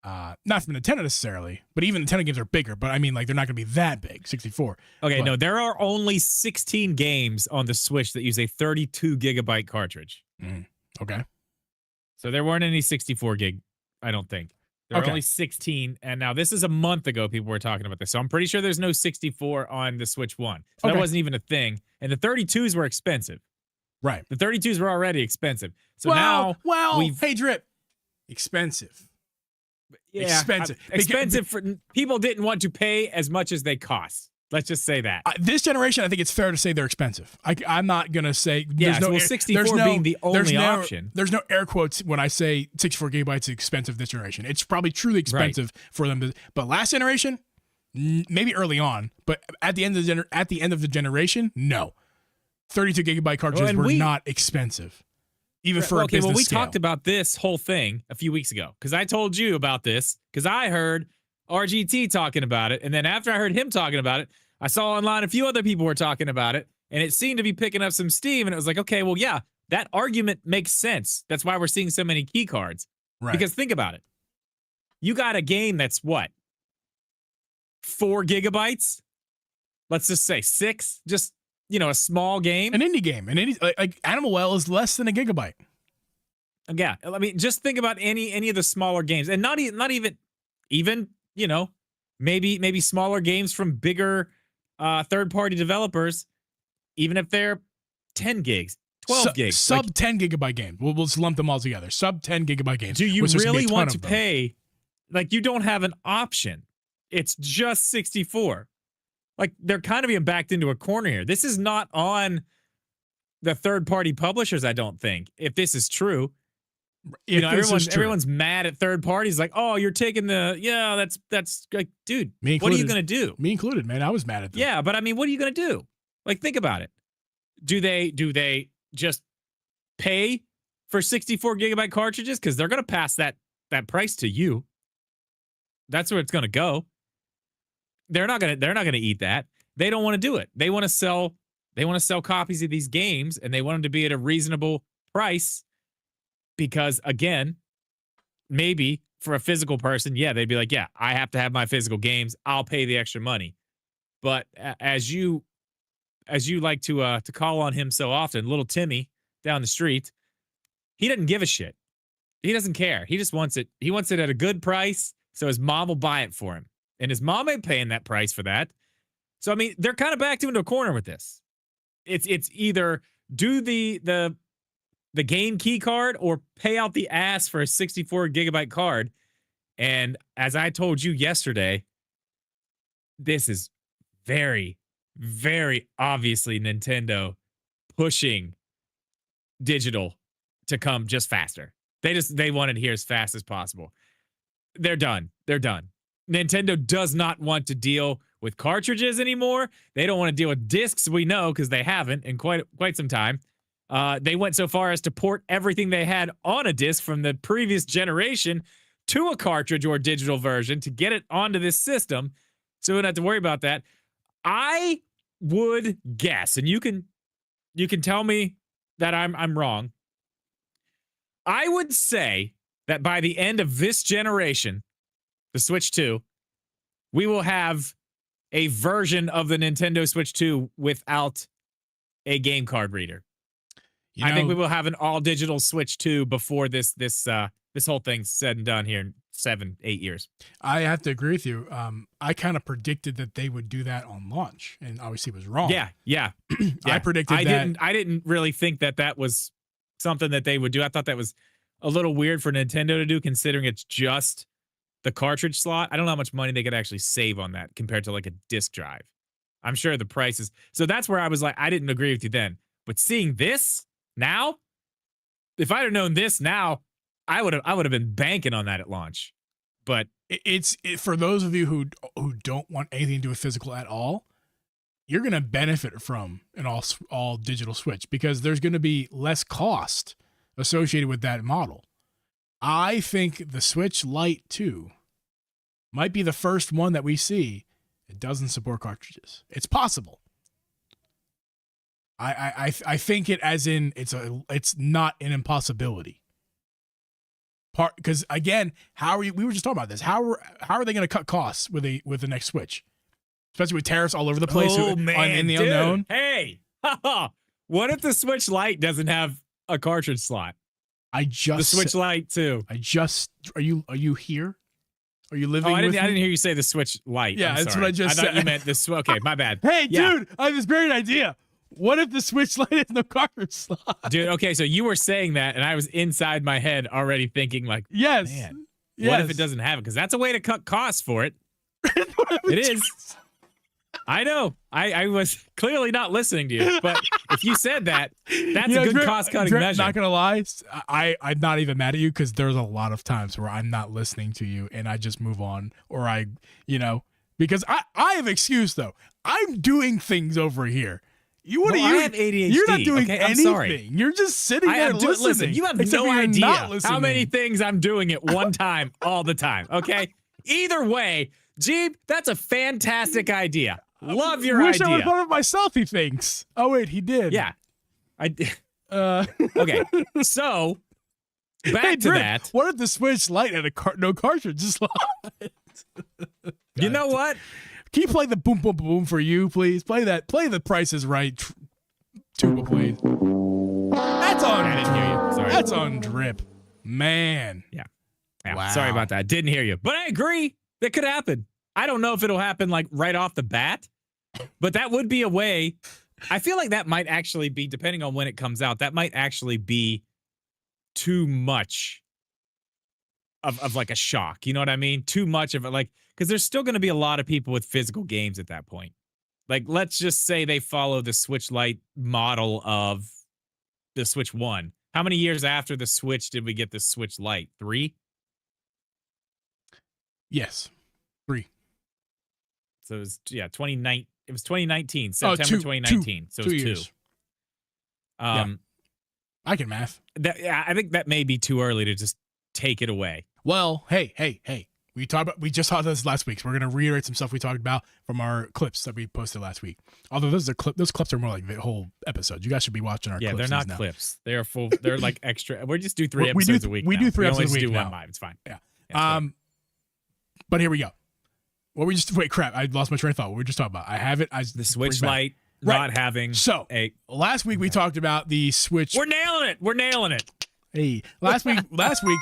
Not from Nintendo necessarily, but even Nintendo games are bigger. But I mean, like, they're not going to be that big, 64. Okay, But- no, there are only 16 games on the Switch that use a 32 gigabyte cartridge. Okay. So there weren't any 64 gig, I don't think. There were Okay. only 16. And now this is a month ago people were talking about this. So I'm pretty sure there's no 64 on the Switch 1. So Okay. that wasn't even a thing. And the 32s were expensive. Right. The 32s were already expensive. So now we've hey, Drip, expensive. yeah, expensive. Expensive for people didn't want to pay as much as they cost. Let's just say that. This generation, I think it's fair to say they're expensive. I'm not gonna say Yes, there's no well, air- 64 there's no- being the there's only no- option. There's no air quotes when I say 64 gigabytes is expensive this generation. It's probably truly expensive for them. But last generation, maybe early on, but at the end of the generation, no. 32 gigabyte cartridges and were we- not expensive, even for a okay, business well, we scale. talked about this whole thing a few weeks ago because I told you about this because I heard RGT talking about it. And then after I heard him talking about it, I saw online a few other people were talking about it, and it seemed to be picking up some steam. And it was like, okay, well, yeah, that argument makes sense. That's why we're seeing so many key cards. Right. Because think about it. You got a game that's what? 4 gigabytes? Let's just say 6. Just, a small game. an indie game, like Animal Well is less than a gigabyte. Yeah, I mean, just think about any of the smaller games, and not even maybe smaller games from bigger third-party developers, even if they're 10 gigs, 12 gigs, Sub 10 gigabyte game. We'll just lump them all together. Sub 10 gigabyte games. Do you which is gonna be really a ton want of to them. pay? Like, you don't have an option. It's just 64. Like, they're kind of being backed into a corner here. This is not on the third-party publishers, I don't think, if this is true. If this is true. Everyone's mad at third parties, like, oh, you're taking that's like, dude, Me what are you included. gonna do? Me included, man. I was mad at them. Yeah, but I mean, what are you gonna do? Like, think about it. Do they just pay for 64 gigabyte cartridges? Because they're gonna pass that price to you. That's where it's gonna go. They're not gonna eat that. They don't want to do it. They want to sell copies of these games, and they want them to be at a reasonable price. Because again, maybe for a physical person, yeah, they'd be like, yeah, I have to have my physical games. I'll pay the extra money. But as you like to call on him so often, little Timmy down the street, he doesn't give a shit. He doesn't care. He just wants it. He wants it at a good price, so his mom will buy it for him. And his mom ain't paying that price for that. So I mean, they're kind of backed into a corner with this. It's either do the game key card or pay out the ass for a 64 gigabyte card. And as I told you yesterday, this is very, very obviously Nintendo pushing digital to come just faster. They want it here as fast as possible. They're done. Nintendo does not want to deal with cartridges anymore. They don't want to deal with discs, we know, because they haven't in quite some time. They went so far as to port everything they had on a disc from the previous generation to a cartridge or digital version to get it onto this system, so we don't have to worry about that. I would guess, and you can tell me that I'm wrong. I would say that by the end of this generation, the Switch 2, we will have a version of the Nintendo Switch 2 without a game card reader. I think we will have an all-digital Switch 2 before this whole thing's said and done here in 7-8 years. I have to agree with you. I kind of predicted that they would do that on launch, and obviously was wrong. Yeah. I predicted that. I didn't really think that was something that they would do. I thought that was a little weird for Nintendo to do, considering it's just the cartridge slot. I don't know how much money they could actually save on that compared to like a disc drive. I'm sure the prices. So that's where I was like, I didn't agree with you then. But seeing this now, if I'd have known this now, I would have been banking on that at launch. But It's for those of you who don't want anything to do with physical at all, you're going to benefit from an all digital Switch because there's going to be less cost associated with that model. I think the Switch Lite 2 might be the first one that we see that doesn't support cartridges. It's possible. I think it as in it's not an impossibility. Because again, we were just talking about this. How are they going to cut costs with the next Switch? Especially with tariffs all over the place in the unknown. Hey, what if the Switch Lite doesn't have a cartridge slot? The Switch Lite too. Are you here? Are you living? I with didn't hear you say the Switch Lite. Yeah, that's what I just said. I thought you meant this. Okay, my bad. Hey, Yeah. dude, I have this great idea. What if the Switch Lite has no cartridge slot? Dude, okay, so you were saying that, and I was inside my head already thinking, like, yes, man, yes. what if it doesn't have it? Because that's a way to cut costs for it. It is. I know. I was clearly not listening to you, but if you said that, that's a good cost-cutting measure. Not gonna lie, I'm not even mad at you because there's a lot of times where I'm not listening to you and I just move on, or because I have excuse though. I'm doing things over here. I have ADHD. You're not doing okay, anything. Sorry. You're just sitting there listening. Listen, you have no idea how many things I'm doing at one time all the time, okay? Either way, Jeeb, that's a fantastic idea. Love your Wish idea. I would have thought of myself, he thinks. Oh, wait, he did. Yeah. I did. Okay, so back to Drip, that. What if the Switch Lite had no cartridge slot? You know what? Can you play the boom, boom, boom for you, please? Play that. Play the Price is Right tuba, please. That's on. I didn't hear you. Sorry. That's on Drip. Man. Yeah. Wow. Sorry about that. Didn't hear you. But I agree. That could happen. I don't know if it'll happen like right off the bat, but that would be a way. I feel like that might actually be, depending on when it comes out, that might actually be too much of like a shock. You know what I mean? Too much of it, like, because there's still going to be a lot of people with physical games at that point. Like, let's just say they follow the Switch Lite model of the Switch 1. How many years after the Switch did we get the Switch Lite? 3? Yes. 3. So it was, yeah, 2019. It was 2019, September 2019. So it was 2 years. Yeah. I can math. I think that may be too early to just take it away. Well, hey. We just talked about this last week, so we're gonna reiterate some stuff we talked about from our clips that we posted last week. Although those clips are more like the whole episode. You guys should be watching our clips. Yeah, they're not now. clips. They are full. They're like extra. We just do 3 episodes a week. We do 3 episodes a week do now. one live. It's fine. Yeah. But here we go. Crap. I lost my train of thought. What were we just talking about? I have it. The Switch Lite not having last week we talked about the Switch. We're nailing it. Hey, last week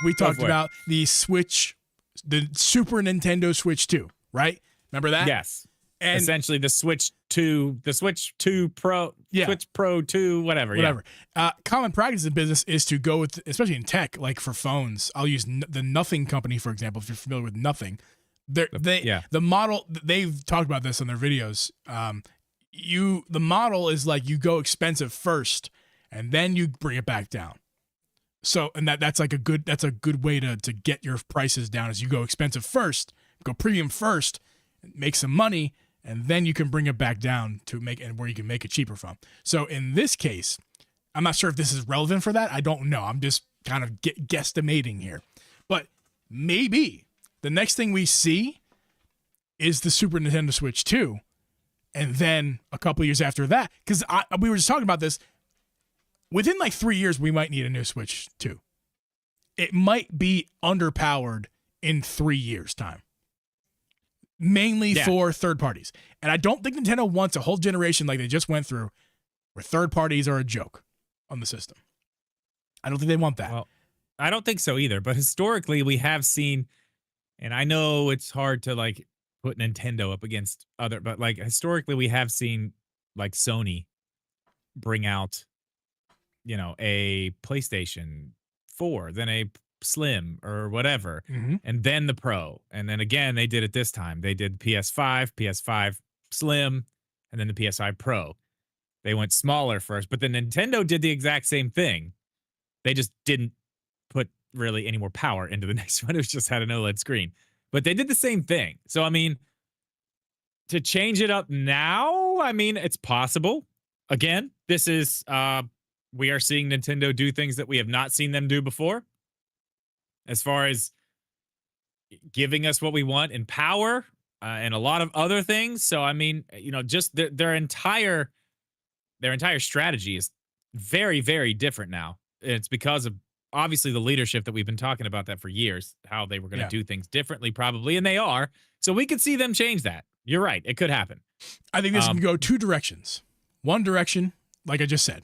we talked about the Switch, the Super Nintendo Switch 2, right? Remember that? Yes. And essentially the Switch 2, Pro, Switch Pro 2, whatever. Common practice in business is to go with, especially in tech, like for phones. I'll use the Nothing company, for example, if you're familiar with Nothing. The model, they've talked about this in their videos. The model is like you go expensive first and then you bring it back down. So, and that's a good way to get your prices down, is you go expensive first, go premium first, make some money, and then you can bring it back down to where you can make it cheaper from. So in this case, I'm not sure if this is relevant for that. I don't know. I'm just kind of guesstimating here, but maybe the next thing we see is the Super Nintendo Switch 2, and then a couple years after that, because we were just talking about this. Within like 3 years, we might need a new Switch 2. It might be underpowered in 3 years' time, mainly for third parties. And I don't think Nintendo wants a whole generation like they just went through where third parties are a joke on the system. I don't think they want that. Well, I don't think so either. But historically, we have seen, and I know it's hard to like put Nintendo up against other, but like historically, we have seen like Sony bring out a PlayStation 4, then a Slim or whatever, Mhm. and then the Pro. And then again, they did it this time. They did PS5, PS5 Slim, and then the PS5 Pro. They went smaller first, but then Nintendo did the exact same thing. They just didn't put really any more power into the next one. It was just had an OLED screen. But they did the same thing. So, I mean, to change it up now, I mean, it's possible. Again, this is, we are seeing Nintendo do things that we have not seen them do before. As far as giving us what we want in power and a lot of other things. So, I mean, just their entire strategy is very, very different now. It's because of obviously the leadership that we've been talking about that for years, how they were going to do things differently, probably, and they are. So we could see them change that. You're right. It could happen. I think this can go two directions. One direction, like I just said,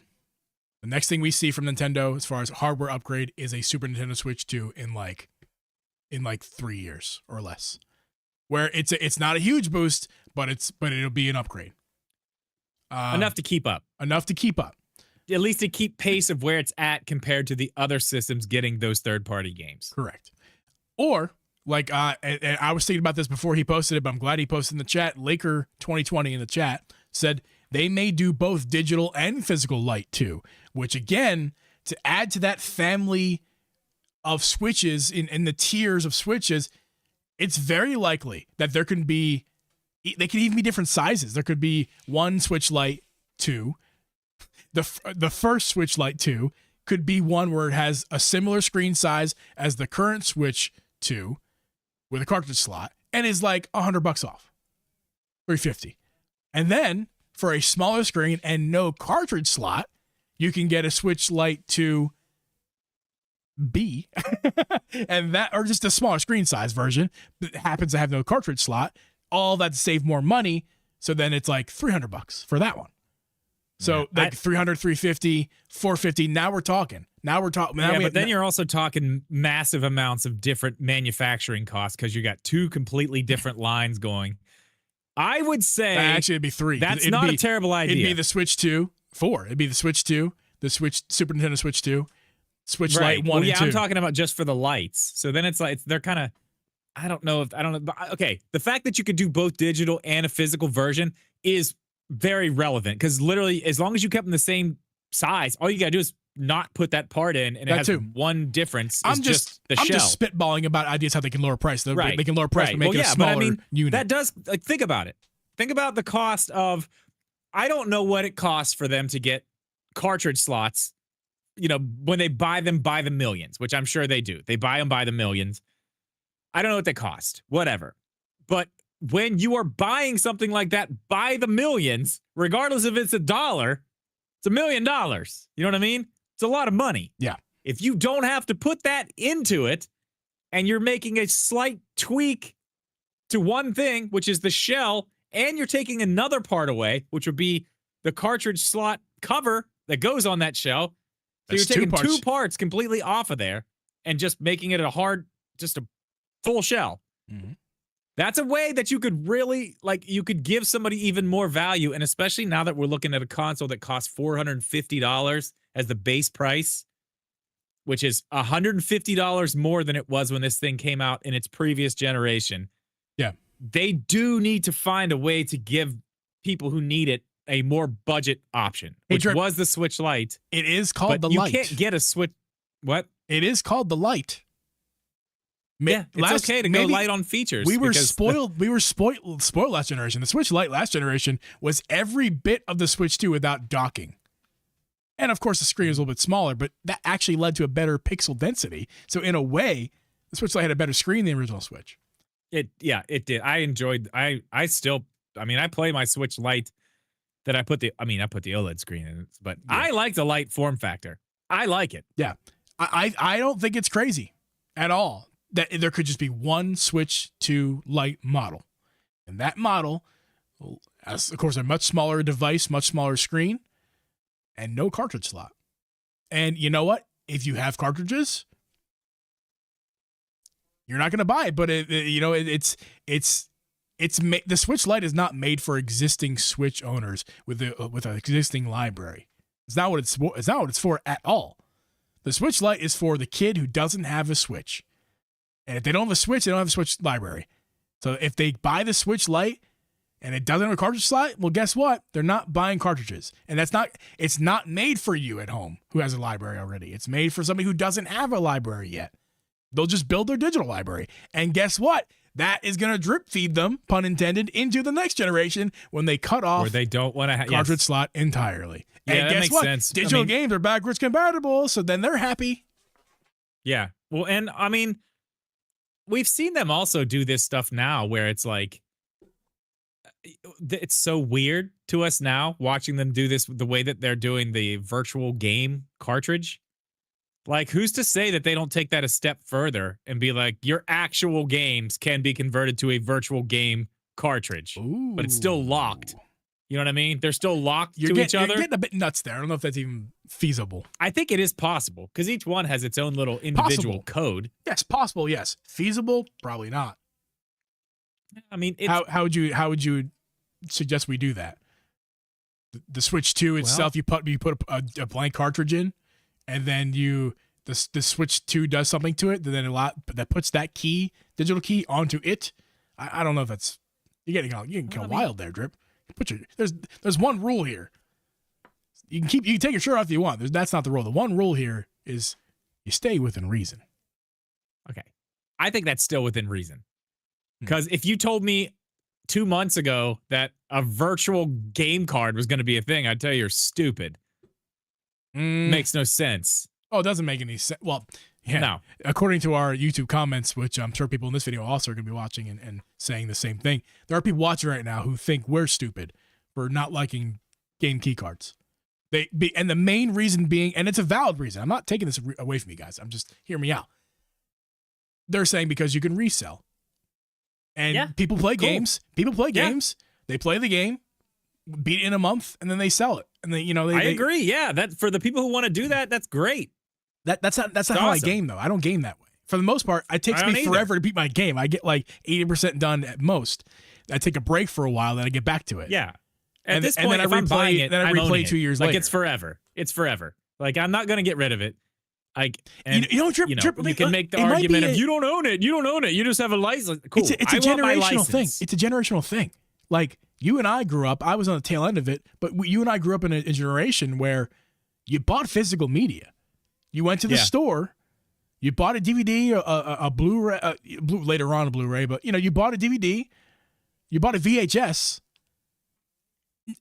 the next thing we see from Nintendo as far as hardware upgrade is a Super Nintendo Switch 2 in like 3 years or less, where it's not a huge boost, but it'll be an upgrade. Enough to keep up. Enough to keep up. At least to keep pace of where it's at compared to the other systems getting those third-party games. Correct. Or, like, and I was thinking about this before he posted it, but I'm glad he posted in the chat. Laker 2020 in the chat said they may do both digital and physical light too, which again, to add to that family of switches in the tiers of switches, it's very likely that they could even be different sizes. There could be one Switch Lite 2. The first Switch Lite 2 could be one where it has a similar screen size as the current Switch 2 with a cartridge slot and is like $100 off, $350. And then for a smaller screen and no cartridge slot, you can get a Switch Lite 2 B and that, or just a smaller screen size version that happens to have no cartridge slot. All that to save more money. So then it's like $300 for that one. So like 300, 350, 450. Now we're talking. But then you're also talking massive amounts of different manufacturing costs because you got two completely different lines going. I would say actually it'd be three. That's not a terrible idea. It'd be the Switch 2, 4. It'd be the Switch 2, the Super Nintendo Switch 2, Switch Lite 1 and 2. I'm talking about just for the lights. So then it's like they're kind of, I don't know. Okay, the fact that you could do both digital and a physical version is very relevant because literally, as long as you kept them the same size, all you gotta do is not put that part in, and it has one difference. I'm just spitballing about ideas how they can lower price. They can lower price and make it a smaller unit. That does, like, think about it. Think about the cost of, I don't know what it costs for them to get cartridge slots, when they buy them by the millions, which I'm sure they do. They buy them by the millions. I don't know what they cost, whatever. But when you are buying something like that by the millions, regardless if it's $1, it's $1 million. You know what I mean? It's a lot of money. Yeah. If you don't have to put that into it and you're making a slight tweak to one thing, which is the shell, and you're taking another part away, which would be the cartridge slot cover that goes on that shell. So you're taking two parts completely off of there and just making it just a full shell. Mm-hmm. That's a way that you could really, you could give somebody even more value. And especially now that we're looking at a console that costs $450 as the base price, which is $150 more than it was when this thing came out in its previous generation. Yeah. They do need to find a way to give people who need it a more budget option, which was the Switch Lite. It is called the Lite. You can't get a Switch. What? It is called the Lite. Yeah, it's okay to go light on features. We were spoiled. We were spoiled last generation. The Switch Lite last generation was every bit of the Switch 2 without docking. And of course, the screen was a little bit smaller, but that actually led to a better pixel density. So in a way, the Switch Lite had a better screen than the original Switch. It did. I enjoyed. I play my Switch Lite that I put the OLED screen in, but yeah. I like the light form factor. I like it. Yeah, I don't think it's crazy at all that there could just be one Switch 2 Lite model, and that model has, of course, a much smaller device, much smaller screen, and no cartridge slot. And you know what? If you have cartridges, you're not going to buy it. But the Switch Lite is not made for existing Switch owners with an existing library. It's not what it's for at all. The Switch Lite is for the kid who doesn't have a Switch. And if they don't have a Switch, they don't have a Switch library. So if they buy the Switch Lite and it doesn't have a cartridge slot, well, guess what? They're not buying cartridges. And it's not made for you at home who has a library already. It's made for somebody who doesn't have a library yet. They'll just build their digital library. And guess what? That is going to drip feed them, pun intended, into the next generation when they cut off Or they don't want to have cartridge slot entirely. Yeah, and that guess makes what? sense. Digital games are backwards compatible, so then they're happy. Yeah. Well, and I mean, we've seen them also do this stuff now where it's like, it's so weird to us now watching them do this the way that they're doing the virtual game cartridge. Like, who's to say that they don't take that a step further and be like, your actual games can be converted to a virtual game cartridge, but it's still locked. You know what I mean? They're still locked to each other. You're getting a bit nuts there. I don't know if that's even feasible. I think it is possible because each one has its own little individual code. Yes, possible. Yes, feasible. Probably not. I mean, how would you suggest we do that? The Switch 2 itself, you put a blank cartridge in, and then the Switch 2 does something to it, then that puts that digital key onto it. I don't know if that's you're getting kind of wild there, Drip. There's one rule here. You can take your shirt off if you want. That's not the rule. The one rule here is you stay within reason. Okay, I think that's still within reason. Because if you told me 2 months ago that a virtual game card was going to be a thing, I'd tell you you're stupid. Makes no sense. Oh, it doesn't make any sense. Well, yeah. No. According to our YouTube comments, which I'm sure people in this video also are going to be watching and saying the same thing, there are people watching right now who think we're stupid for not liking game key cards. And the main reason being, and it's a valid reason. I'm not taking this away from you guys. I'm just, hear me out. They're saying because you can resell. And people play games. People play games. They play the game, beat it in a month, and then they sell it. And they I agree. Yeah, that for the people who want to do that, that's great. That's not how I game though. I don't game that way. For the most part, it takes me forever to beat my game. I get like 80% done at most. I take a break for a while, then I get back to it. Yeah. At this point, if I'm buying it, I replay 2 years later. Like it's forever. It's forever. Like I'm not gonna get rid of it. Like Drip, you can make the argument of you don't own it. You don't own it. You just have a license. Cool. It's a generational thing. It's a generational thing. Like you and I grew up. I was on the tail end of it, but you and I grew up in a generation where you bought physical media. You went to the store. You bought a DVD, a Blu-ray, later on a Blu-ray, but you bought a DVD. You bought a VHS.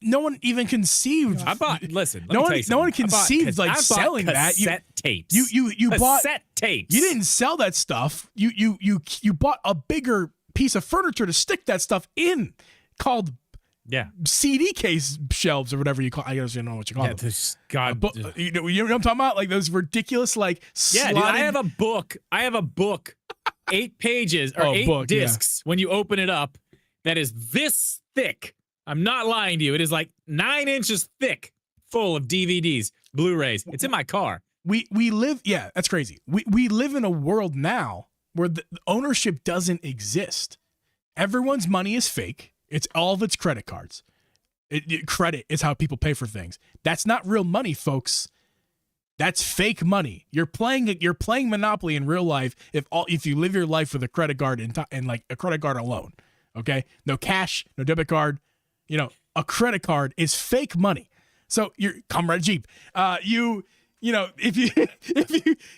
No one even conceived. Listen. No one conceived like selling that. Cassette tapes. You bought cassette tapes. You didn't sell that stuff. You bought a bigger piece of furniture to stick that stuff in, called CD case shelves or whatever you call. I don't know what you call them. You know what I'm talking about? Like those ridiculous Yeah, dude, I have a book. 8 pages or 8 discs. When you open it up, that is this thick. I'm not lying to you. It is like 9 inches thick, full of DVDs, Blu-rays. It's in my car. We live, that's crazy. We live in a world now where the ownership doesn't exist. Everyone's money is fake. It's all of its credit cards. Credit is how people pay for things. That's not real money, folks. That's fake money. You're playing Monopoly in real life if you live your life with a credit card and like a credit card alone. Okay, no cash, no debit card. A credit card is fake money. So your Comrade Jeep, if you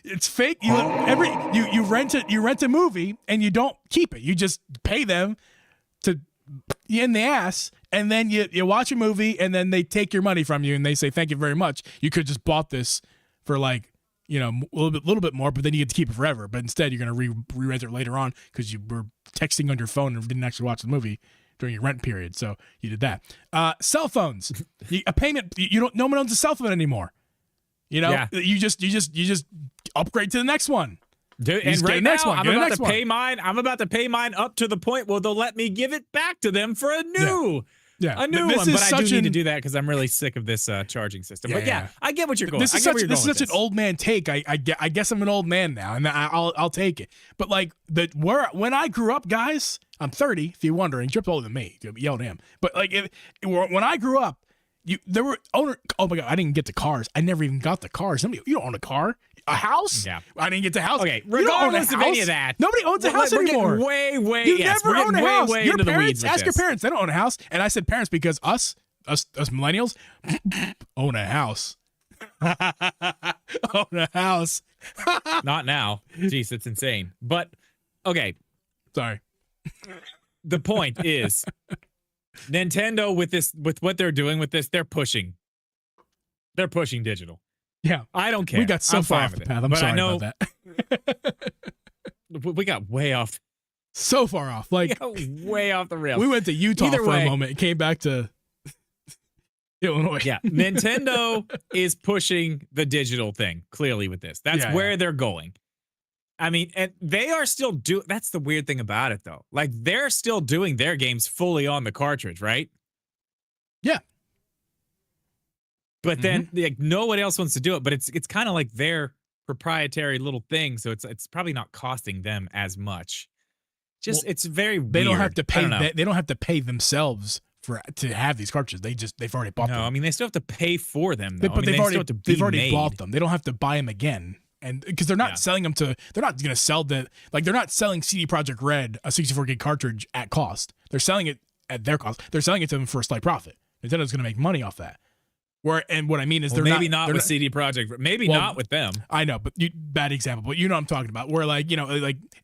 it's fake. You rent a movie and you don't keep it. You just pay them to in the ass, and then you watch a movie and then they take your money from you and they say thank you very much. You could just bought this for a little bit more, but then you get to keep it forever. But instead, you're gonna re-rent it later on because you were texting on your phone and didn't actually watch the movie during your rent period, so you did that. Cell phones, a payment. No one owns a cell phone anymore. You just upgrade to the next one. Dude, and right now, I'm about to pay mine. I'm about to pay mine up to the point where they'll let me give it back to them for a new one. But I do need to do that because I'm really sick of this charging system. But I get what you're going. This is such an old man take. I guess I'm an old man now, and I'll take it. But when I grew up, guys, I'm 30. If you're wondering, Drip's older than me. Yell at him. But when I grew up, there were owner. Oh my god, I didn't get the cars. I never even got the cars. You don't own a car, a house. Yeah, I didn't get the house. Okay, you don't own a regardless of house. any of that, Nobody owns a house anymore. Way. You yes, never own a house. Your into the parents, weeds with ask your this. parents. They don't own a house. And I said parents because us millennials own a house. Own a house. Not now. Jeez, that's insane. But okay, Sorry. the point is, Nintendo with what they're doing with this, they're pushing digital. Yeah. I don't care. We got so I'm far fine off the with path. it. I'm But sorry I know about that. we got way off. So far off. Like way off the rails. we went to Utah Either for way- a moment and came back to Illinois. Yeah, Nintendo is pushing the digital thing clearly with this. That's Yeah, where yeah. they're going. I mean, and they are still that's the weird thing about it though. Like they're still doing their games fully on the cartridge, right? Yeah. But then like no one else wants to do it, but it's kind of like their proprietary little thing, so it's probably not costing them as much. Just it's very weird. They don't have to I pay don't know. they don't have to pay themselves to have these cartridges. They've already bought No, them. I mean they still have to pay for them though. But I mean, they've still have to be already made. bought them. They don't have to buy them again. And because they're not selling them they're not going to sell they're not selling CD Projekt Red a 64 gig cartridge at cost. They're selling it at their cost. They're selling it to them for a slight profit. Nintendo's going to make money off that. And what I mean is Well, they're maybe not they're with CD Projekt. Maybe Well, not with them. I know, but bad example. But you know what I'm talking about. Where like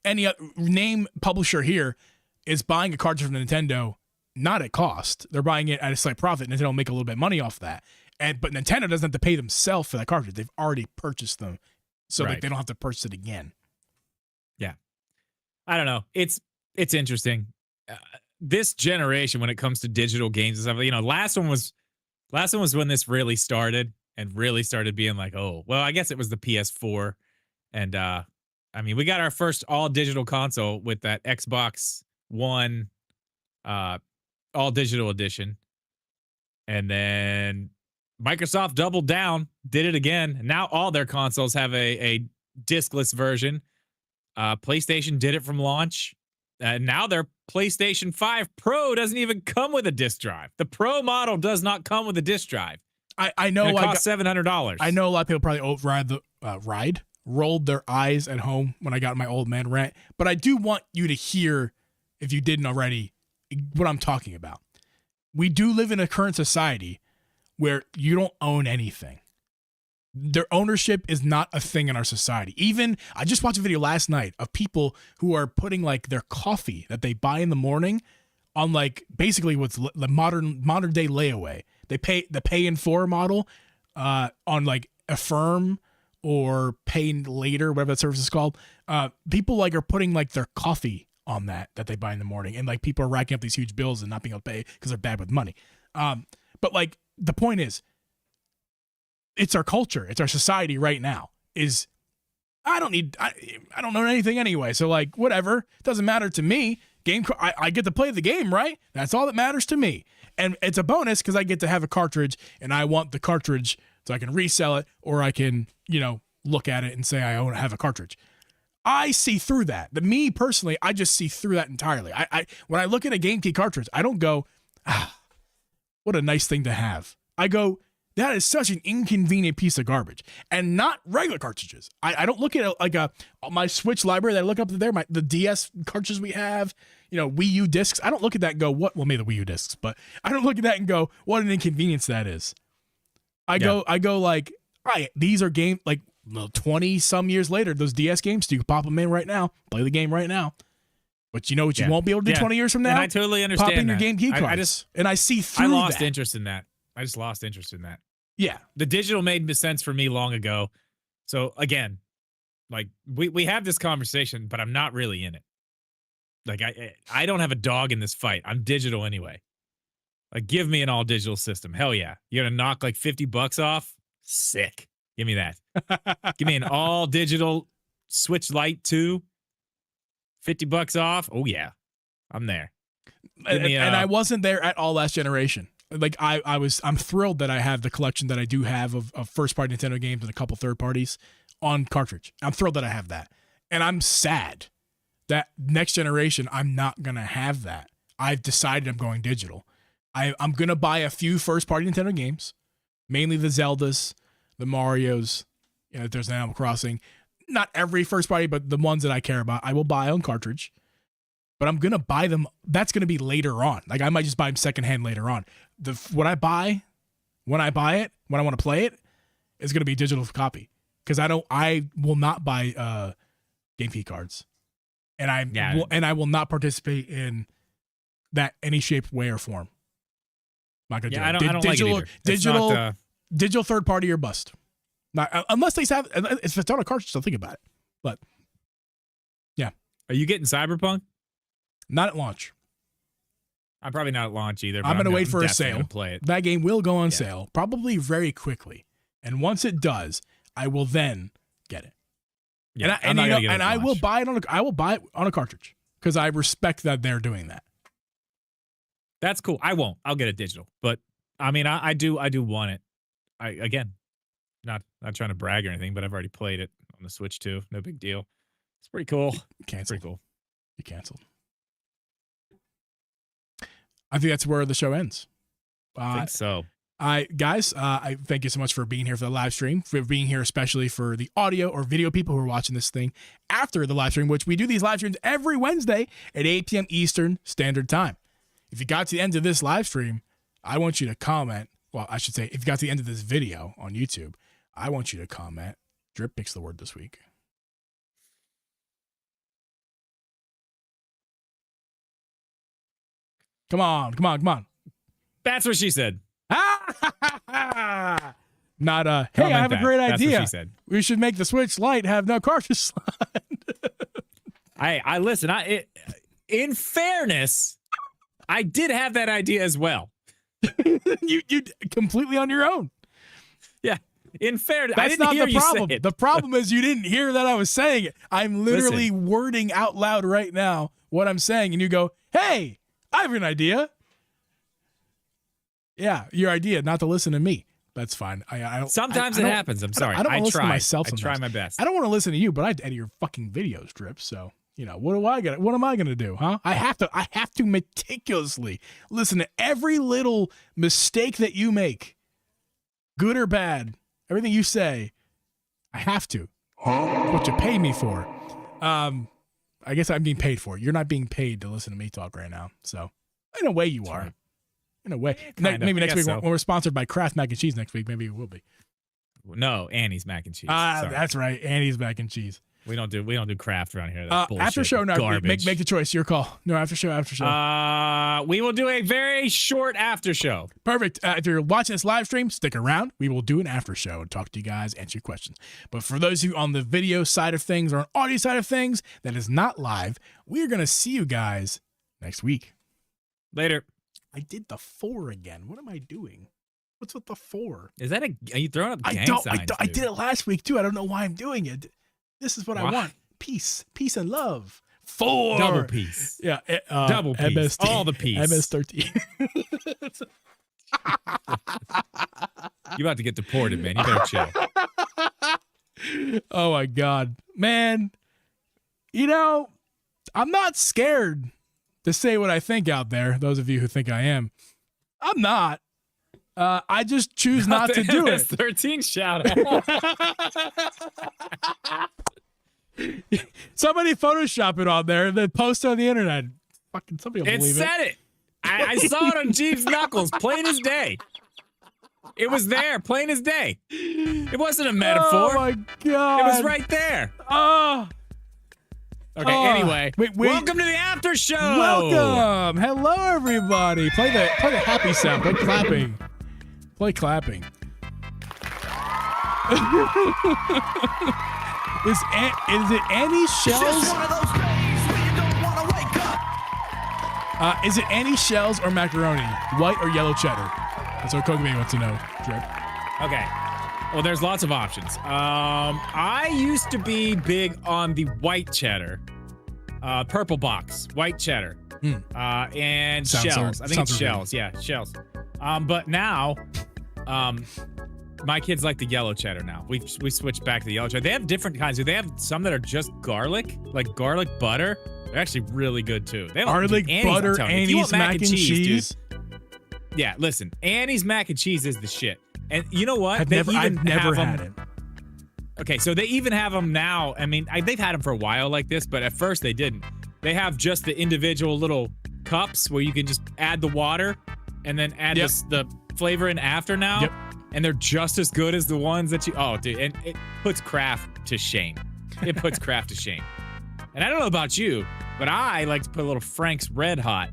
any name publisher here is buying a cartridge from Nintendo not at cost. They're buying it at a slight profit. Nintendo will make a little bit of money off that. But Nintendo doesn't have to pay themselves for that cartridge. They've already purchased them, so Right. that they don't have to purchase it again. Yeah, I don't know. It's interesting. This generation, when it comes to digital games and stuff, last one was when this really started and really started being like, oh, well, I guess it was the PS4, and I mean, we got our first all digital console with that Xbox One, all digital edition, and then Microsoft doubled down, did it again. And now all their consoles have a discless version. PlayStation did it from launch. Now their PlayStation 5 Pro doesn't even come with a disc drive. The Pro model does not come with a disc drive. I know And it costs $700. I know a lot of people probably rolled their eyes at home when I got my old man rant, but I do want you to hear, if you didn't already, what I'm talking about. We do live in a current society where you don't own anything. Their ownership is not a thing in our society. Even I just watched a video last night of people who are putting like their coffee that they buy in the morning on like basically what's the modern day layaway. They pay the pay in 4 model on like Affirm or pay later, whatever that service is called. People like are putting like their coffee on that they buy in the morning, and like people are racking up these huge bills and not being able to pay because they're bad with money. But like the point is, it's our culture, it's our society right now. I don't know anything anyway, so like whatever, it doesn't matter to me. I get to play the game, right? That's all that matters to me, and it's a bonus because I get to have a cartridge, and I want the cartridge so I can resell it, or I can look at it and say I have a cartridge. I see through that. Me personally, I just see through that entirely. I when I look at a GameCube cartridge, I don't go, what a nice thing to have. I go, that is such an inconvenient piece of garbage, and not regular cartridges. I don't look at it like my Switch library that I look up there, the DS cartridges we have, Wii U discs. I don't look at that and go, what? Well, maybe the Wii U discs, but I don't look at that and go, what an inconvenience that is. I go like, all right, these are 20 some years later, those DS games, you can pop them in right now, play the game right now. But you know what you won't be able to do 20 years from now? And I totally understand pop in that. your GameCube cards. And I see through I lost that. interest in that. I just lost interest in that. Yeah. The digital made sense for me long ago. So again, like we have this conversation, but I'm not really in it. Like I don't have a dog in this fight. I'm digital anyway. Like give me an all digital system. Hell yeah. You're gonna knock like $50 off? Sick. Give me that. Give me an all digital Switch Lite 2. $50 off. Oh yeah. I'm there. And I wasn't there at all last generation. Like I'm thrilled that I have the collection that I do have of first party Nintendo games and a couple third parties on cartridge. I'm thrilled that I have that. And I'm sad that next generation I'm not going to have that. I've decided I'm going digital. I'm gonna buy a few first-party Nintendo games, mainly the Zeldas, the Marios. You know, if there's an Animal Crossing, not every first-party, but the ones that I care about, I will buy on cartridge. But I'm gonna buy them. That's gonna be later on. Like I might just buy them secondhand later on. What I buy, when I buy it, when I want to play it, is gonna be a digital copy because I will not buy game key cards, and I will not participate in that any shape, way, or form. Not gonna do it. I don't digital, like it either. digital, digital third party or bust. Not unless they have. If it's on a cartridge, I'll think about it. But yeah, are you getting Cyberpunk? Not at launch. I'm probably not at launch either. But I'm gonna wait for a definitely sale. gonna play it. That game will go on sale probably very quickly, and once it does, I will then get it. Yeah, and I will buy it on a cartridge because I respect that they're doing that. That's cool. I won't. I'll get it digital. But I mean, I do want it. Again, not trying to brag or anything, but I've already played it on the Switch too. No big deal. It's pretty cool. Canceled. Pretty cool. You canceled. I think that's where the show ends. I think so. I thank you so much for being here for the live stream, for being here especially for the audio or video people who are watching this thing after the live stream, which we do these live streams every Wednesday at 8 p.m. Eastern Standard Time. If you got to the end of this live stream, I want you to comment. Well, I should say, if you got to the end of this video on YouTube, I want you to comment. Drip picks the word this week. Come on. That's what she said. Not hey, I have a great That's idea. what she said. We should make the Switch Lite have no cartridge slot. I listen. In fairness, I did have that idea as well. you completely on your own. Yeah. In fairness, That's I didn't not hear the you problem. say it. The problem is you didn't hear that I was saying it. I'm literally wording out loud right now what I'm saying, and you go, "Hey, I have an idea." Yeah, your idea, not to listen to me. That's fine. I don't. Sometimes it happens. I'm sorry. I don't want to listen to myself. I try my best. I don't want to listen to you, but I edit your fucking videos, Drip. So what am I gonna do, huh? I have to meticulously listen to every little mistake that you make, good or bad, everything you say. I have to. That's what you pay me for. I guess I'm being paid for it. You're not being paid to listen to me talk right now. So in a way, you are. Right. In a way, Kinda. maybe next week So. when we're sponsored by Kraft Mac and Cheese next week, maybe it will be. No, Annie's mac and cheese. Sorry. That's right, Annie's Mac and Cheese. We don't do craft around here. That's bullshit. After show, no, garbage. make the choice. Your call. No, after show. We will do a very short after show. Perfect. If you're watching this live stream, stick around. We will do an after show and talk to you guys, answer your questions. But for those of you on the video side of things or on audio side of things that is not live, we are going to see you guys next week. Later. I did the 4 again. What am I doing? What's with the 4? Is that are you throwing up gang signs? I did it last week too. I don't know why I'm doing it. This is what I Why? want. Peace and love. 4. Double peace. Yeah. Double peace. MST. All the peace. MS-13. You about to get deported, man. You better chill. Oh my God, man. I'm not scared to say what I think out there. Those of you who think I am, I'm not. I just choose not to do it. 13 shout out. Somebody Photoshop it on there and then post it on the internet. Fucking somebody will It believe said it. I saw it on Jeeves Knuckles, plain as day. It was there, plain as day. It wasn't a metaphor. Oh my God. It was right there. Oh. Okay, anyway. Wait. Welcome to the after show. Welcome. Hello, everybody. Play the happy sound. Play clapping. Is it Annie Shells? Is it Annie Shells or macaroni? White or yellow cheddar? That's what Kobe wants to know, Drip. Okay. Well, there's lots of options. I used to be big on the white cheddar. Purple box, white cheddar. And Sounds shells. so- I think sounds it's real. shells. Yeah, shells. But now, my kids like the yellow cheddar now. We switched back to the yellow cheddar. They have different kinds. They have some that are just garlic, like garlic butter. They're actually really good too. They have Garlic Annie's, butter, I'm telling you. If you Annie's want mac and cheese. dude, Yeah, listen, Annie's mac and cheese is the shit. And you know what? I've never have had them, it. Okay, so they even have them now. I mean, they've had them for a while like this, but at first they didn't. They have just the individual little cups where you can just add the water and then add the flavor in after now. Yep. And they're just as good as the ones that you... Oh, dude, and it puts Kraft to shame. It puts Kraft to shame. And I don't know about you, but I like to put a little Frank's Red Hot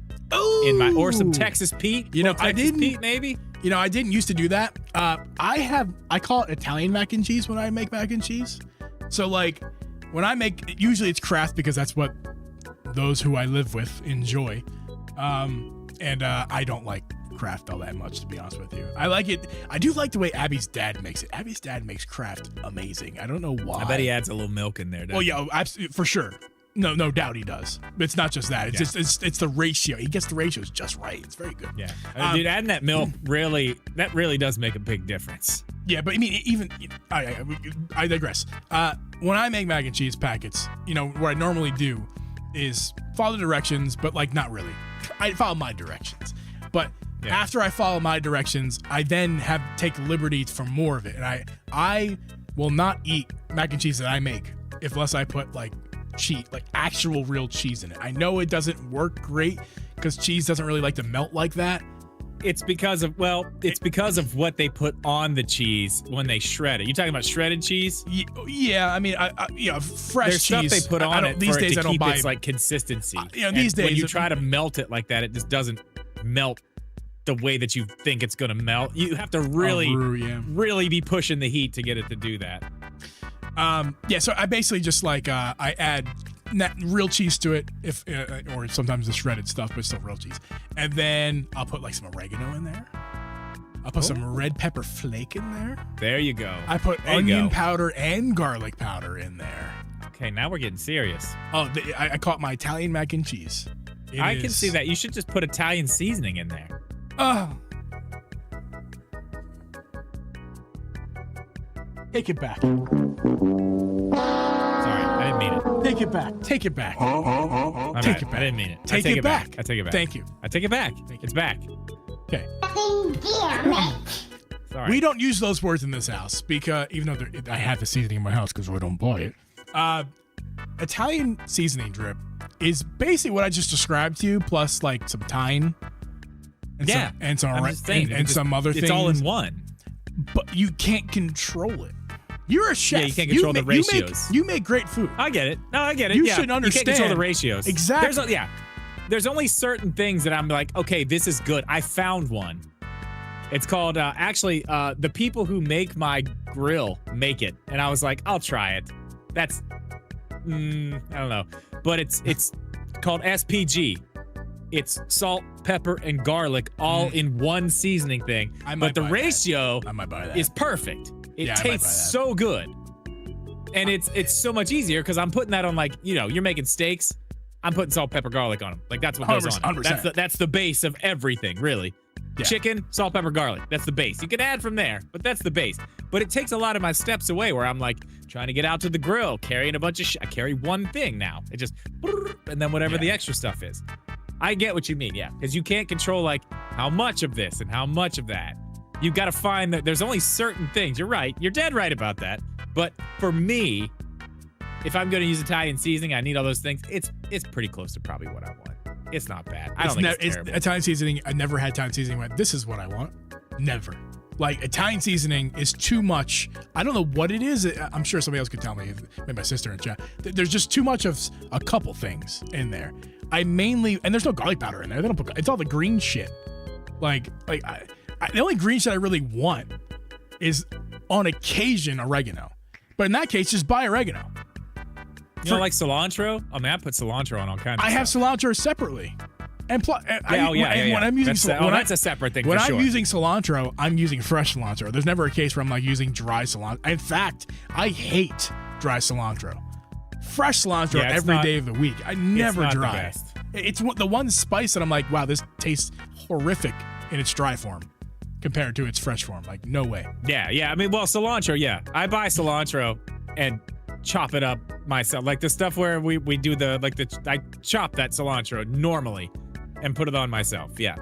in my... Or some Texas Pete. You know, Texas I didn't... Pete, maybe? You know, I didn't used to do that. I call it Italian mac and cheese when I make mac and cheese. So, like, when I make... Usually it's Kraft because that's what those who I live with enjoy. And I don't like Kraft all that much, to be honest with you. I like it. I do like the way Abby's dad makes it. Abby's dad makes Kraft amazing. I don't know why. I bet he adds a little milk in there. Well, yeah, absolutely, for sure. No doubt he does. But it's not just that. It's just it's the ratio. He gets the ratios just right. It's very good. Yeah, dude, adding that milk really does make a big difference. Yeah, but I mean, even I digress. When I make mac and cheese packets, you know, what I normally do is follow the directions, but like not really. I follow my directions, but after I follow my directions, I then take liberty for more of it, and I will not eat mac and cheese that I make unless I put like actual real cheese in it. I know it doesn't work great because cheese doesn't really like to melt like that. It's because of what they put on the cheese when they shred it. You talking about shredded cheese? Yeah, I mean, fresh There's cheese. Stuff they put on it these for days. it to I don't keep buy its like consistency. These days when you try to melt it like that, it just doesn't melt the way that you think it's gonna melt. You have to really be pushing the heat to get it to do that. So I basically just like I add real cheese to it, or sometimes the shredded stuff, but still real cheese, and then I'll put like some oregano in there. I'll put some red pepper flake in there. There you go. I put onion powder and garlic powder in there. Okay, now we're getting serious. Oh, I call it my Italian mac and cheese. I can see that. You should just put Italian seasoning in there. Take it back. Sorry, I didn't mean it. Take it back. Take it back. Take it back. I didn't mean it. Take it back. I take it back. Thank you. I take it back. It's back. Okay. Damn it. Sorry. We don't use those words in this house because even though I have the seasoning in my house because I don't buy it. Italian seasoning drip is basically what I just described to you, plus like some thyme. And some other things. It's all in one. But you can't control it. You're a chef. Yeah, you can't control the ratios. You make great food. I get it. No, I get it. You should understand. You can't control the ratios. Exactly. There's only certain things that I'm like, okay, this is good. I found one. It's called, the people who make my grill make it. And I was like, I'll try it. That's, I don't know. But it's called SPG. It's salt, pepper, and garlic all in one seasoning thing. But the ratio is perfect. It tastes so good. And it's so much easier because I'm putting that on, like, you know, you're making steaks. I'm putting salt, pepper, garlic on them. Like, that's what goes on. 100%. That's the base of everything, really. Yeah. Chicken, salt, pepper, garlic. That's the base. You can add from there, but that's the base. But it takes a lot of my steps away where I'm like trying to get out to the grill, carrying a bunch of I carry one thing now. It just, and then whatever the extra stuff is. I get what you mean, yeah. Because you can't control, like, how much of this and how much of that. You've got to find that there's only certain things. You're right. You're dead right about that. But for me, if I'm going to use Italian seasoning, I need all those things. It's pretty close to probably what I want. It's not bad. I don't think it's terrible. Italian seasoning, I never had Italian seasoning went, this is what I want. Never. Like, Italian seasoning is too much. I don't know what it is. I'm sure somebody else could tell me, maybe my sister in chat. There's just too much of a couple things in there. And there's no garlic powder in there. They don't put, it's all the green shit. Like the only green shit I really want is on occasion oregano. But in that case, just buy oregano. You don't like cilantro? I mean, I put cilantro on all kinds of stuff. I have cilantro separately. And when I'm using that's a separate thing. When I'm using cilantro, I'm using fresh cilantro. There's never a case where I'm like using dry cilantro. In fact, I hate dry cilantro. Fresh cilantro every day of the week. I never dry. It's the one spice that I'm like, wow, this tastes horrific in its dry form compared to its fresh form. Like, no way. Yeah. I mean, well, cilantro, yeah. I buy cilantro and chop it up myself. Like the stuff where we do I chop that cilantro normally and put it on myself. Yeah.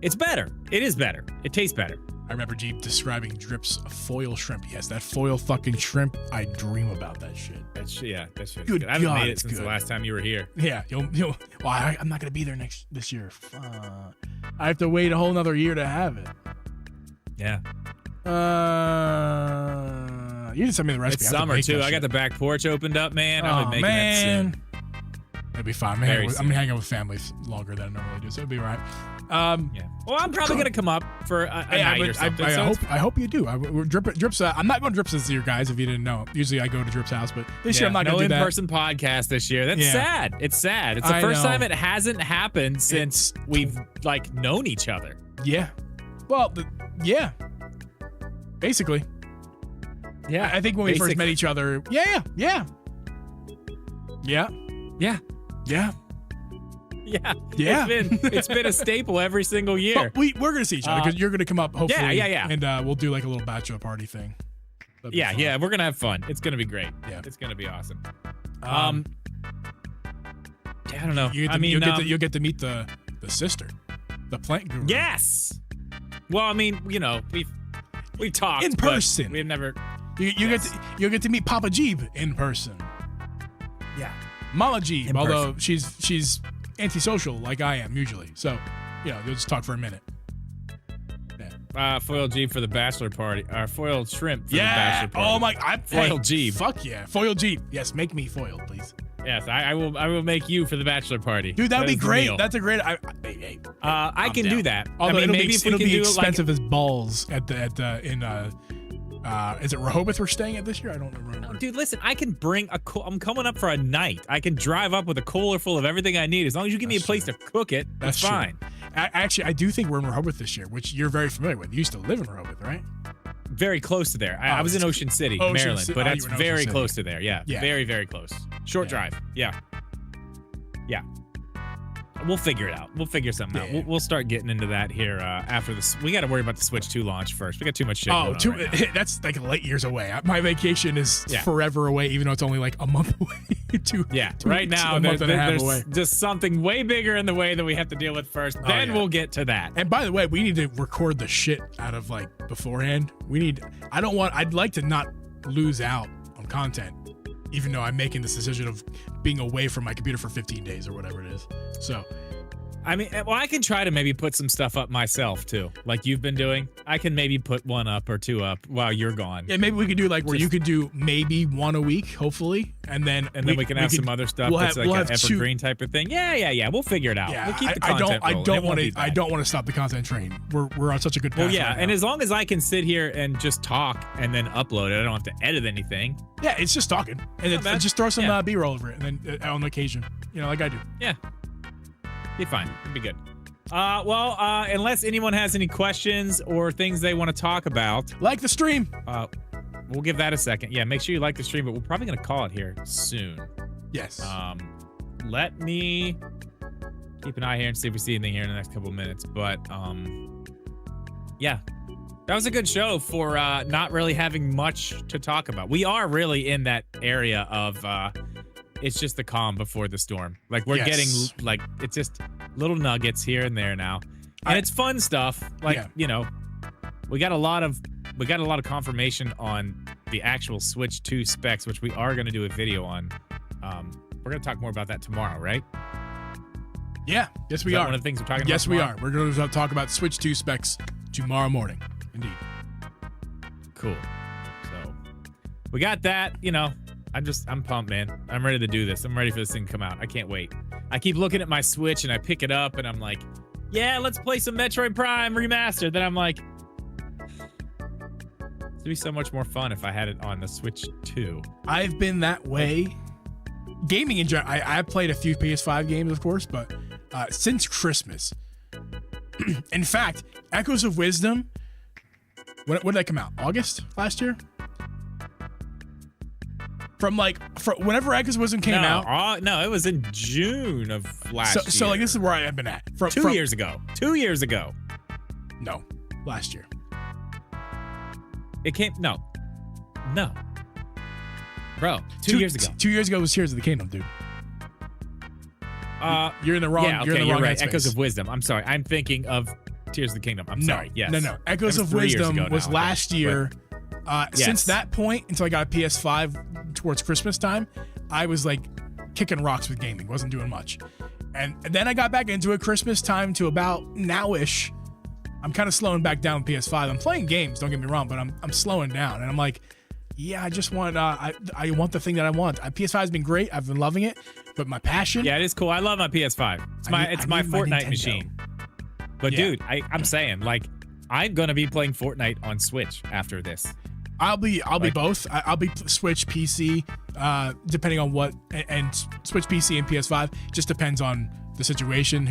It's better. It is better. It tastes better. I remember Jeep describing Drip's foil shrimp. Yes, that foil fucking shrimp. I dream about that shit. That shit. Good I haven't God, made it it's since the good. last time you were here. Yeah, you'll. Well, I'm not gonna be there this year. Fuck. I have to wait a whole nother year to have it. Yeah. You didn't send me the recipe. It's I have to summer make too. that I got shit. the back porch opened up, man. Oh I'll be making that soon. It'll be fine. Very I'm soon. hanging out with family longer than I normally do, so it'll be all right. Yeah. Well, I'm probably gonna come up for a night or something. I hope you do. Drip's. I'm not going to Drip's this year, guys. If you didn't know, usually I go to Drip's house, but this year I'm not going to do that. No in-person podcast this year. That's sad. It's sad. It's the first time it hasn't happened since we've like known each other. Yeah. Well, yeah. Basically. Yeah. I think when we first met each other. Yeah. Yeah. It's been a staple every single year. But we're going to see each other because you're going to come up hopefully. Yeah. And we'll do like a little bachelor party thing. Yeah. We're gonna have fun. It's gonna be great. Yeah. It's gonna be awesome. I don't know. You'll get to meet the sister, the plant guru. Yes. Well, I mean, we've talked in person. We've never. You'll get to meet Papa Jeeb in person. Yeah. Mala Jeeb, In although she's antisocial like I am usually. So, you'll just talk for a minute. Foiled Jeep for the bachelor party. Foiled shrimp for the bachelor party. Oh my! Foiled Jeep. Fuck yeah, foiled Jeep. Yes, make me foiled, please. Yes, I will. I will make you for the bachelor party. Dude, that'd be is the great. deal. That's a great. I can down. do that. Although I mean, it'll maybe if we it'll can be do expensive as balls at the is it Rehoboth we're staying at this year? I don't remember. Dude, listen, I can bring I'm coming up for a night. I can drive up with a cooler full of everything I need. As long as you give me a place to cook it, that's fine. Actually, I do think we're in Rehoboth this year, which you're very familiar with. You used to live in Rehoboth, right? Very close to there. I was in Ocean City, Maryland, but that's very close to there. Yeah, very, very close. Short drive. Yeah. We'll figure it out. We'll figure something out. We'll start getting into that here after this. We got to worry about the Switch 2 launch first. We got too much shit going on right now. That's like light years away. My vacation is forever away, even though it's only like a month away. Right now, there's just something way bigger in the way that we have to deal with first. Then we'll get to that. And by the way, we need to record the shit out of like beforehand. I'd like to not lose out on content, even though I'm making this decision of being away from my computer for 15 days or whatever it is. So, I mean, well, I can try to maybe put some stuff up myself too, like you've been doing. I can maybe put one up or two up while you're gone. Yeah, maybe we could do like where you could do maybe one a week, hopefully, and then we can have some other stuff that's like an evergreen type of thing. Yeah. We'll figure it out. Yeah, we'll keep the content I don't want to stop the content train. We're on such a good path. Well, yeah, right and now. as long as I can sit here and just talk and then upload it, I don't have to edit anything. Yeah, it's just talking, and just throw some B-roll over it, and then on occasion, like I do. Yeah, be fine. It'll be good. Unless anyone has any questions or things they want to talk about, like the stream. We'll give that a second. Yeah, make sure you like the stream, but we're probably gonna call it here soon. Yes. Let me keep an eye here and see if we see anything here in the next couple of minutes. But yeah, that was a good show for not really having much to talk about. We are really in that area of it's just the calm before the storm. Like we're getting like it's just little nuggets here and there now, and it's fun stuff. Like we got a lot of confirmation on the actual Switch 2 specs, which we are going to do a video on. We're going to talk more about that tomorrow, right? Yeah. Yes, we are. One of the things we're talking about. Yes, we are. We're going to talk about Switch 2 specs tomorrow morning. Indeed. Cool. So we got that. I'm pumped, man. I'm ready to do this. I'm ready for this thing to come out. I can't wait. I keep looking at my Switch and I pick it up and I'm like, yeah, let's play some Metroid Prime Remastered. Then I'm like, it'd be so much more fun if I had it on the Switch 2. I've been that way. Gaming in general, I've played a few PS5 games, of course, but since Christmas. In fact, Echoes of Wisdom, when did that come out? August last year? From whenever Echoes of Wisdom came out. No, it was in June of last year. So this is where I have been at. From 2 years ago. 2 years ago. No, last year. It came, no. Bro, 2 years ago. 2 years ago was Tears of the Kingdom, dude. You're in the wrong. Yeah, okay, you're in the wrong right. headspace. Echoes of Wisdom. I'm sorry. I'm thinking of Tears of the Kingdom. I'm No, sorry. Yes. no. Echoes That of 3 years Wisdom ago was now, I last think. year. Yes. Since that point, until I got a PS5 towards Christmas time, I was like kicking rocks with gaming. Wasn't doing much. And then I got back into it Christmas time to about now-ish. I'm kind of slowing back down with PS5. I'm playing games, don't get me wrong, but I'm slowing down. And I'm like, yeah, I just want I want the thing that I want. PS5 has been great. I've been loving it, but my passion. Yeah, it is cool. I love my PS5. It's I my need Fortnite Nintendo. machine. But Yeah. dude, I'm saying, like, I'm gonna be playing Fortnite on Switch after this. I'll be both. I'll be Switch, PC, depending on what, and Switch, PC, and PS5. Just depends on the situation.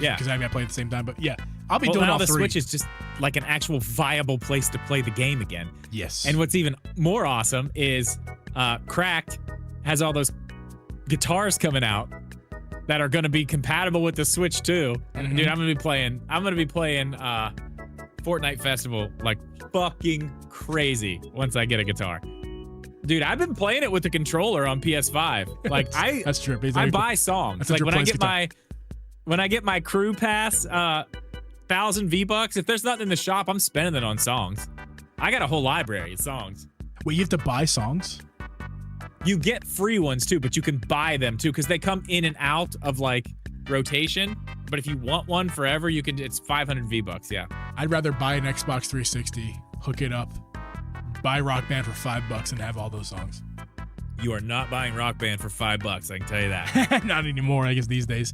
Yeah. Because I got to play at the same time. But yeah, I'll be Well, doing now all the three. Switch is just like an actual viable place to play the game again. Yes. And what's even more awesome is Cracked has all those guitars coming out that are going to be compatible with the Switch too. And dude, I'm going to be playing Fortnite Festival like fucking crazy once I get a guitar. Dude, I've been playing it with the controller on PS5. Like that's true. I buy songs. That's Like what when I get my crew pass 1,000 V-bucks, if there's nothing in the shop, I'm spending it on songs. I got a whole library of songs. Wait, you have to buy songs? You get free ones too, but you can buy them too because they come in and out of like rotation. But if you want one forever, you can. It's 500 V-bucks. Yeah. I'd rather buy an Xbox 360, hook it up, buy Rock Band for $5 and have all those songs. You are not buying Rock Band for $5. I can tell you that. Not anymore, I guess, these days.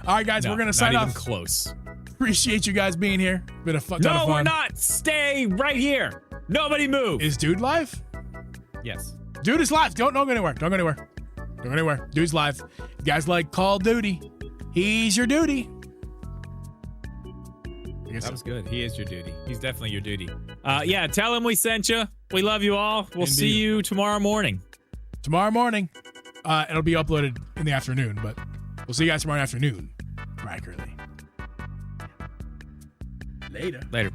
All right, guys, No, we're going to sign not off. even close. Appreciate you guys being here. Been a ton of fun. No, we're not. Stay right here. Nobody move. Is Dude live? Yes. Dude is live. Don't go anywhere. Don't go anywhere. Don't go anywhere. Dude's live. You guys like Call of Duty. He's your duty. I guess That was good. He is your duty. He's definitely your duty. Yeah, tell him we sent you. We love you all. We'll see Indeed. you tomorrow morning. tomorrow morning. It'll be uploaded in the afternoon, but we'll see you guys tomorrow afternoon. Bright early. Later. Later.